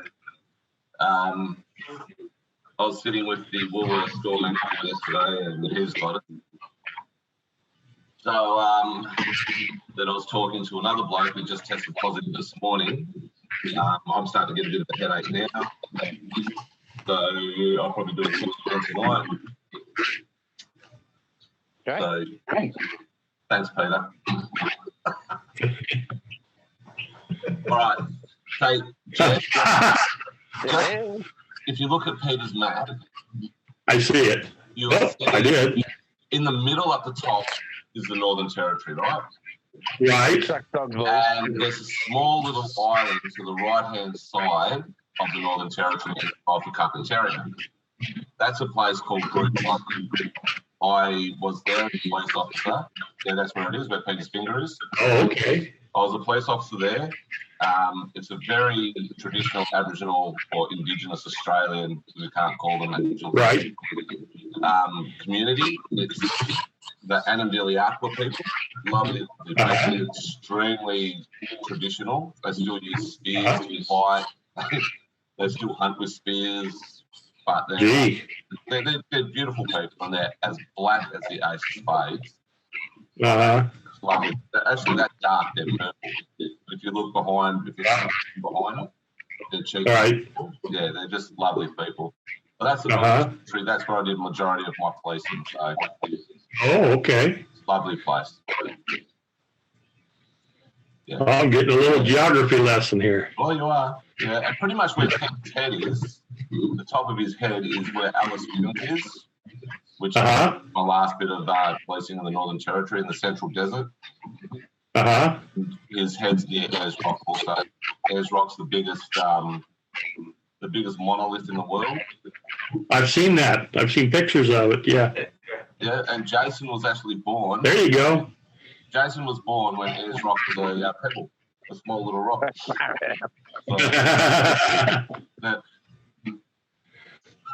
I was sitting with the Woolworths store manager yesterday, and he's got it. So, then I was talking to another bloke who just tested positive this morning. I'm starting to get a bit of a headache now. So, I'll probably do it tonight. Okay. So, thanks, Peter. All right. So, Jeff, if you look at Peter's map, I see it. I did. In the middle at the top is the Northern Territory, right? Right. And there's a small little island to the right-hand side of the Northern Territory of the Carpentaria. That's a place called Group 1. I was there as a police officer. Yeah, that's where it is, where Peter's finger is. Oh, okay. I was a police officer there. It's a very traditional Aboriginal or Indigenous Australian, we can't call them Aboriginal. Right. Community. It's the Anandiliaqua people. Lovely. Extremely traditional. They still use spears to fight. They still hunt with spears. But they're beautiful people, and they're as black as the ace of spades. It's lovely. Actually, that dark, they're purple. If you look behind them, they're cheeky. Right. Yeah, they're just lovely people. But that's the country. That's where I did the majority of my policing. So, oh, okay. it's a lovely place. Yeah. Oh, I'm getting a little geography lesson here. Well, you are. Yeah, and pretty much where Ken's head is, the top of his head is where Alice Field is, which is my last bit of policing in the Northern Territory in the Central Desert. His head's near Ayers Rock also. Ayers Rock's the biggest monolith in the world. I've seen that. I've seen pictures of it, yeah. Yeah, and Jason was actually born. There you go. Jason was born when Ayers Rock was a pebble, a small little rock.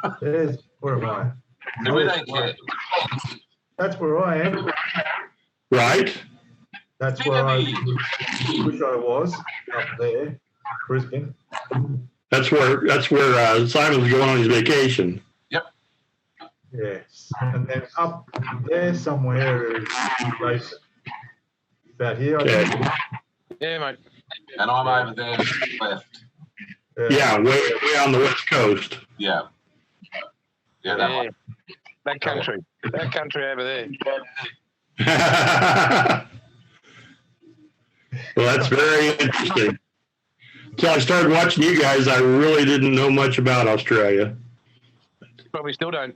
So, There's, where am I? No, we don't care. That's where I am. Right? That's where I wish I was, up there, Brisbane. That's where Simon's going on his vacation. Yes. And then up there somewhere is Jason. About here, I think. Yeah, mate. And I'm over there left. Yeah, way on the west coast. Yeah. Yeah, that one. That country over there. Well, that's very interesting. Until I started watching you guys, I really didn't know much about Australia. Probably still don't.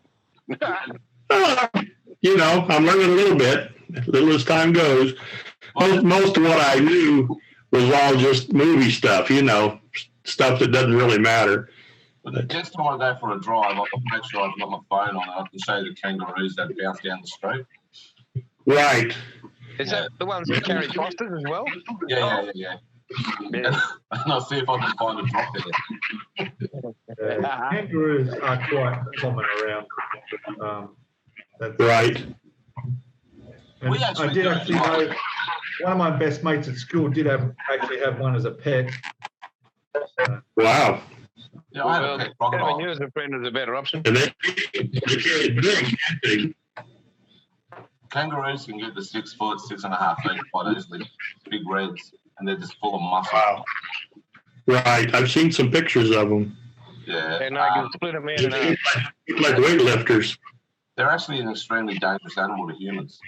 You know, I'm learning a little bit, little as time goes. Most of what I knew was all just movie stuff, you know, stuff that doesn't really matter. But the next time I go for a drive, I'll make sure I've got my phone on and I can show you the kangaroos that bounce down the street. Right. Is that the ones that carry fosters as well? Yeah. And I'll see if I can find a drop there. Kangaroos are quite common around. Right. And I did actually know one of my best mates at school did actually have one as a pet. Wow. Yeah, I had a pet crocodile. Having you as a friend is a better option. And they get big, can't they? Kangaroos can get to 6 foot, 6.5 feet quite easily. Big reds, and they're just full of muscle. Wow. Right. I've seen some pictures of them. Yeah. And I can split them in and out. Like weightlifters. They're actually an extremely dangerous animal to humans.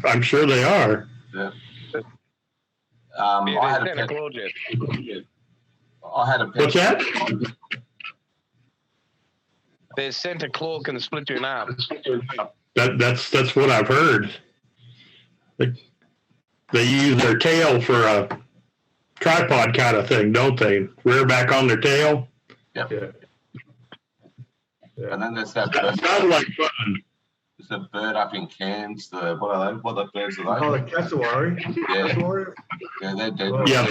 I'm sure they are. Yeah. Yeah, I had a Santa pet. Claus, Jeff. I had a pet. What's that? There's Santa Claus can split you in half. That's what I've heard. They use their tail for a tripod kind of thing, don't they? Rear back on their tail. Yep. Yeah. And then there's that That bird. sounds like fun. There's a bird up in Cairns. What are they? What birds are Oh, they? the cassowary. Yeah. Cassowary? Yeah, they're dead. Oh. Yeah.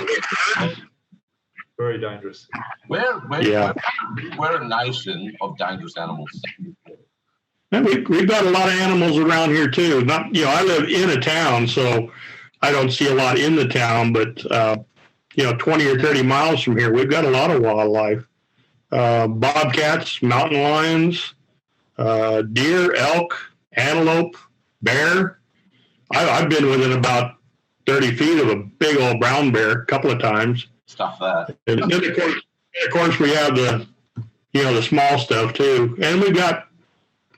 Very dangerous. We're Yeah. a nation of dangerous animals. And we've got a lot of animals around here too. Not, you know, I live in a town, so I don't see a lot in the town, but, 20 or 30 miles from here, we've got a lot of wildlife. Bobcats, mountain lions, deer, elk, antelope, bear. I've been within about 30 feet of a big old brown bear a couple of times. Stuff that. And then of course we have the small stuff too. And we've got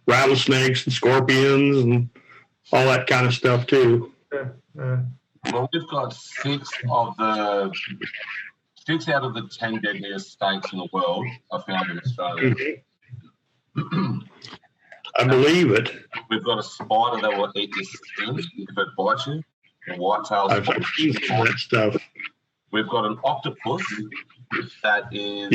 rattlesnakes and scorpions and all that kind of stuff too. Well, we've got 6 out of the 10 deadliest snakes in the world are found in Australia. I believe it. We've got a spider that will eat your skin if it bites you. A white-tailed I've seen some of that stuff. We've got an octopus that is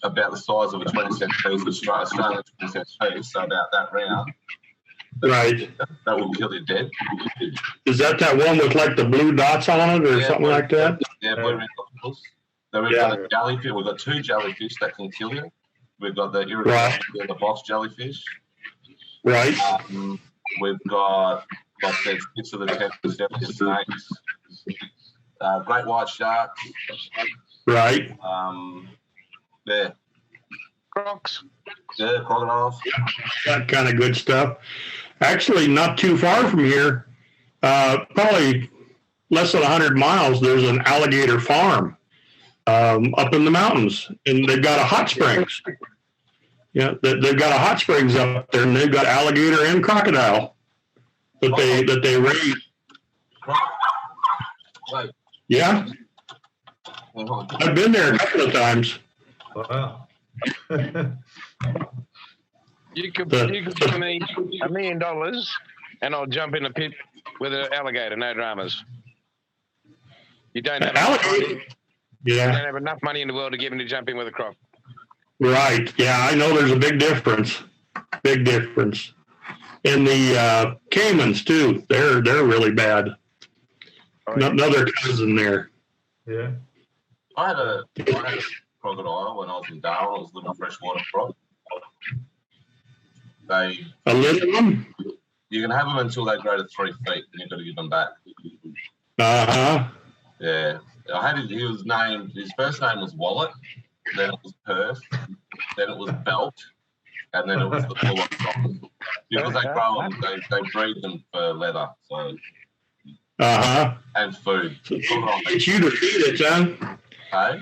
about the size of a 20-cent piece, Australian 20-cent piece, so about that round. Right. That will kill you dead. Is that one with like the blue dots on it or something like that? Yeah, blue-ring octopus. Then we've got a jellyfish. We've got 2 jellyfish that can kill you. We've got the irritating and the box jellyfish. Right. We've got, like I said, 6 of the 10 deadliest snakes. Great white sharks. Right. Crocs. Yeah, crocodiles. That kind of good stuff. Actually, not too far from here, probably less than 100 miles, there's an alligator farm up in the mountains, and they've got a hot springs. Yeah, they've got a hot springs up there, and they've got alligator and crocodile that they raise. Wait. Yeah, I've been there a couple of times. Wow. You could give me $1 million and I'll jump in a pit with an alligator, no dramas. You don't have enough money in the world to get me to jump in with a croc. Right. Yeah, I know there's a big difference. Big difference. And the caimans too. They're really bad. Oh, yeah. Another cousin there. Yeah. I had crocodile when I was in Darwin. It was a little freshwater croc. A little one? You can have them until they grow to 3 feet, and you've got to give them back. Uh-huh. Yeah. His first name was Wallet, then it was Perth, then it was Belt, and then it was the full croc. Because they grow them, they breed them for leather, so. Uh-huh. And food. So they get you to feed it, son. Hey?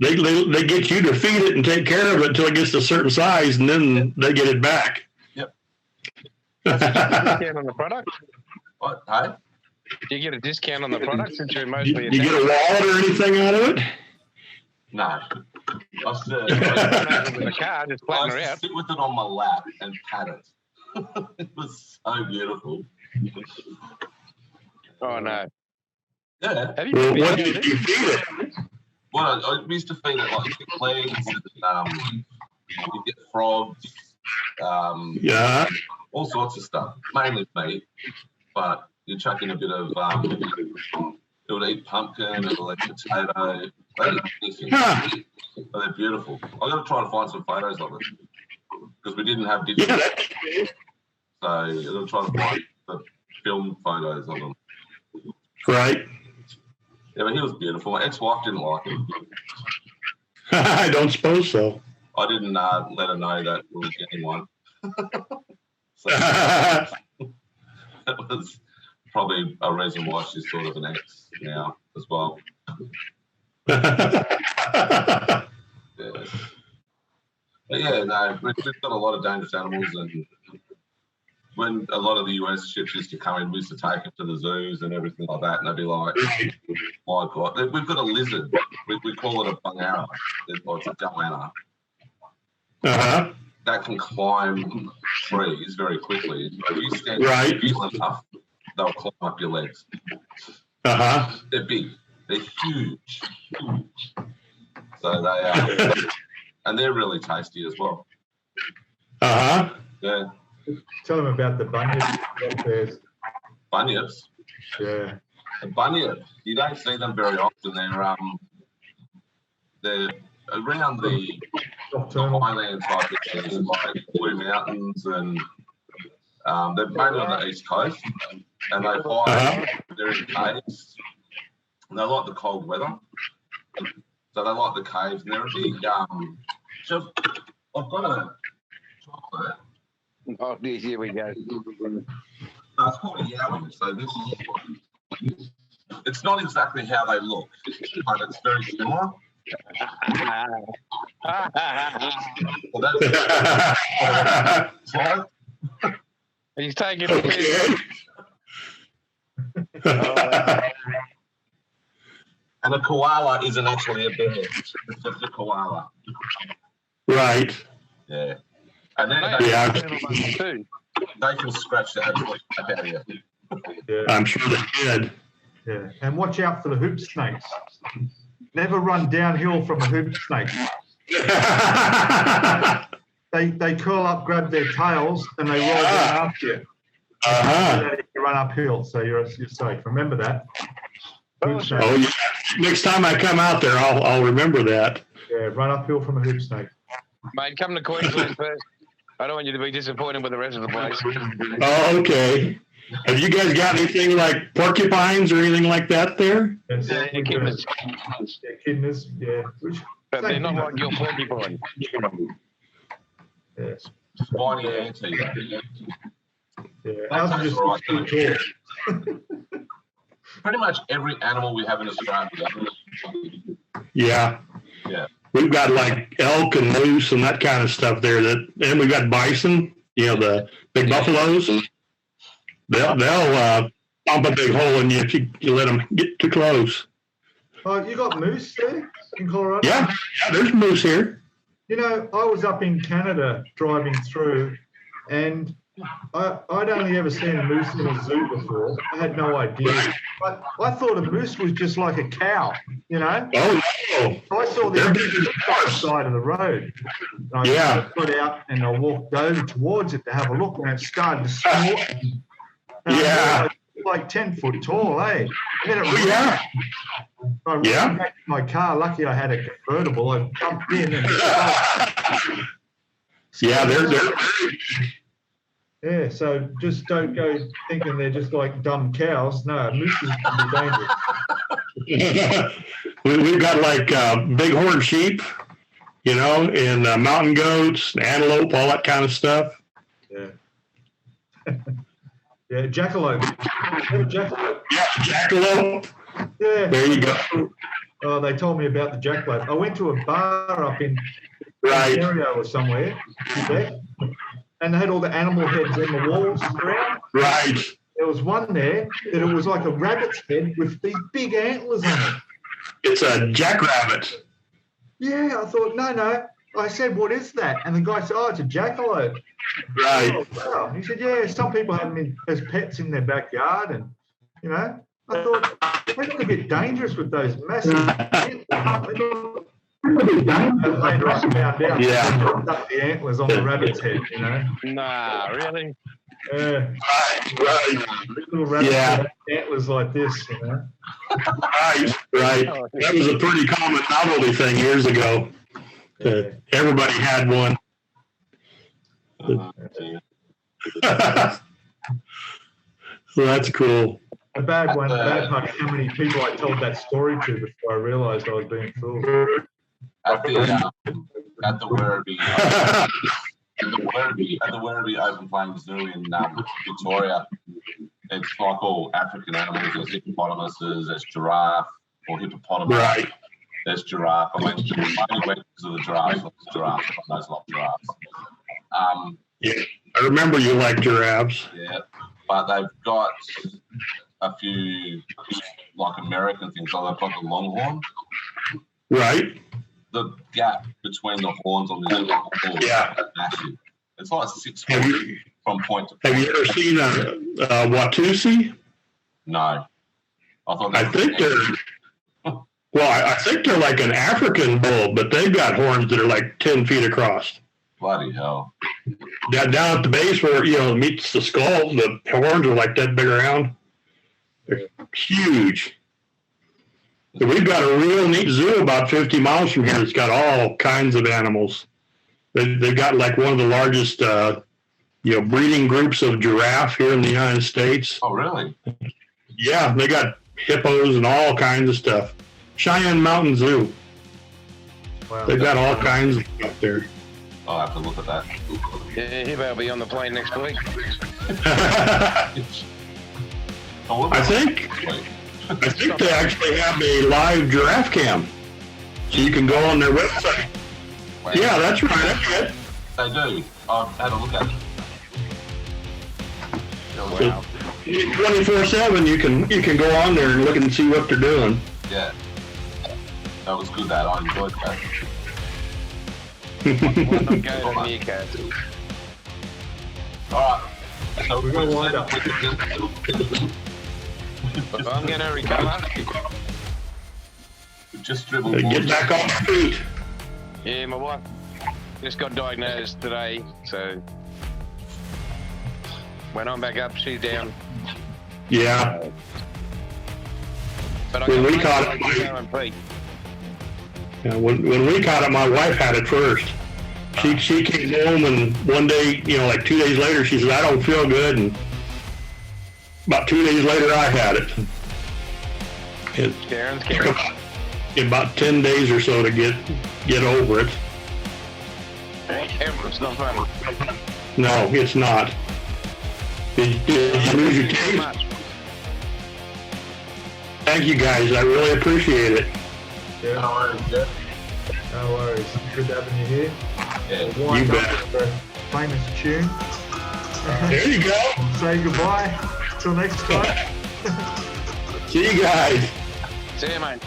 They get you to feed it and take care of it until it gets to a certain size, and then they get it back. Yep. Discount on the product? What? Hey? Do you get a discount on the product since you're mostly you get a wallet or anything out of it? No. I with the car, just flatten her out. sit with it on my lap and pat it. It was so beautiful. Oh no. Yeah. Have you What did you feed it? Well, I used to feed it like legs, and you get frogs, Yeah. all sorts of stuff. Mainly meat, but you chuck in a bit of it would eat pumpkin, it would eat potato. They eat anything. Huh. But they're beautiful. I'm going to try to find some photos of it because we didn't have digital. Yeah. So I'm going to try to find the film photos of them. Right. Yeah, but he was beautiful. My ex-wife didn't like him. I don't suppose so. I didn't let her know that we were getting one. So that was probably a reason why she's sort of an ex now as well. Yes. But yeah, no, we've got a lot of dangerous animals, and when a lot of the US ships used to come in, we used to take them to the zoos and everything like that, and they'd be like, my God, we've got a lizard. We call it a bungara. It's a goanna. Uh-huh. That can climb trees very quickly. If you stand Right. still enough, they'll climb up your legs. Uh-huh. They're big. They're huge. So they are, and they're really tasty as well. Uh-huh. Yeah. Tell them about the bunyip bears. Bunyips. Yeah. The bunyip, you don't see them very often. They're around the highland type areas like Blue Mountains, and they're mainly on the east coast, and they hide. They're in caves, and they like the cold weather, so they like the caves. And they're a big. Just, I've got a chocolate. Oh, here we go. It's called a yowie. So this is. It's not exactly how they look, but it's very similar. Well, that's right. He's taking a piss. And a koala isn't actually a bear. It's just a koala. Right. Yeah. And then they can scratch the absolute crap out of you. Yeah. I'm sure they did. Yeah. And watch out for the hoop snakes. Never run downhill from a hoop snake. They curl up, grab their tails, and they roll down after you. Uh-huh. You run uphill, so you're safe. Remember that. Hoop snake. Oh, yeah. Next time I come out there, I'll remember that. Yeah, run uphill from a hoop snake. Mate, come to Queensland first. I don't want you to be disappointed with the rest of the place. Oh, okay. Have you guys got anything like porcupines or anything like that there? Yes, Yeah, echidnas. Echidnas, yeah. But they're not like your porcupine. Yeah. Spiny anteater. Yeah. Ours are just Right, too tall. Pretty much every animal we have in Australia. Yeah. Yeah. We've got like elk and moose and that kind of stuff there. And we've got bison, the big buffaloes. They'll pump a big hole in you if you let them get too close. Oh, you got moose there in Colorado? Yeah, there's moose here. I was up in Canada driving through, and I'd only ever seen a moose in a zoo before. I had no idea. But I thought a moose was just like a cow, Oh, no. So I saw the side of the road. And I got out and I walked over towards it to have a look, and it started to snort. Yeah. Like 10 foot tall, eh? And then I ran back to my car. Lucky I had a convertible. I jumped in and yeah, so just don't go thinking they're just like dumb cows. No, mooses can be dangerous. We've got like bighorn sheep, and mountain goats, antelope, all that kind of stuff. Yeah. Yeah, jackalope. Jackalope. Yeah, jackalope. Yeah. There you go. Oh, they told me about the jackalope. I went to a bar up in Ontario or somewhere, Quebec, and they had all the animal heads in the walls around. Right. There was one there that it was like a rabbit's head with these big antlers on it. It's a jackrabbit. Yeah, I thought, no. I said, what is that? And the guy said, oh, it's a jackalope. Right. Oh, wow. He said, yeah, some people have them as pets in their backyard. And, I thought, they look a bit dangerous with those massive antlers. And later I found out they stuck the antlers on the rabbit's head, Nah, really? Yeah. Right. Little rabbit antlers like this, Right. That was a pretty common novelty thing years ago. Everybody had one. So that's cool. A bad one. The bad part is how many people I told that story to before I realised I was being fooled. At the Werribee Open Plains Zoo in Victoria, it's like all African animals. There's hippopotamuses, there's giraffe or hippopotamus. Right. There's giraffe. I only went because of the giraffes. Giraffes. There's a lot of giraffes. Yeah, I remember you like giraffes. Yeah, but they've got a few like American things. So they've got the longhorn. Right. The gap between the horns on the animal is massive. It's like 6 feet from point to point. Have you ever seen a Watusi? No. I think they're like an African bull, but they've got horns that are like 10 feet across. Bloody hell. Down at the base where, it meets the skull, the horns are like that big around. They're huge. We've got a real neat zoo about 50 miles from here. It's got all kinds of animals. They've got like one of the largest, breeding groups of giraffe here in the United States. Oh, really? Yeah, they got hippos and all kinds of stuff. Cheyenne Mountain Zoo. Wow. They've got all kinds of stuff there. I'll have to look at that. Yeah, hippo will be on the plane next week. I think they actually have a live giraffe cam. So you can go on their website. Wow. Yeah, that's right. They do. I've had a look at it. Oh, wow. 24/7, you can go on there and look and see what they're doing. Yeah. That was good, that. I enjoyed that. Why not go to Newcastle? All right. So We're going to wind up. But I'm going to recover. Just dribbled. Get back on your feet. Yeah, my wife just got diagnosed today, so when I'm back up, she's down. Yeah. But I When we can caught it, when we caught it, my wife had it first. She came home and one day, like 2 days later, she said, I don't feel good. And about 2 days later, I had it. It took about 10 days or so to get over it. It's not funny. No, it's not. Did you lose your taste? Thank you guys. I really appreciate it. Yeah. No worries, Jeff. No worries. Good having you here. Yeah. Wind You up bet. with the famous tune. There you go. Say goodbye. Till next time. See you guys. See you, mate.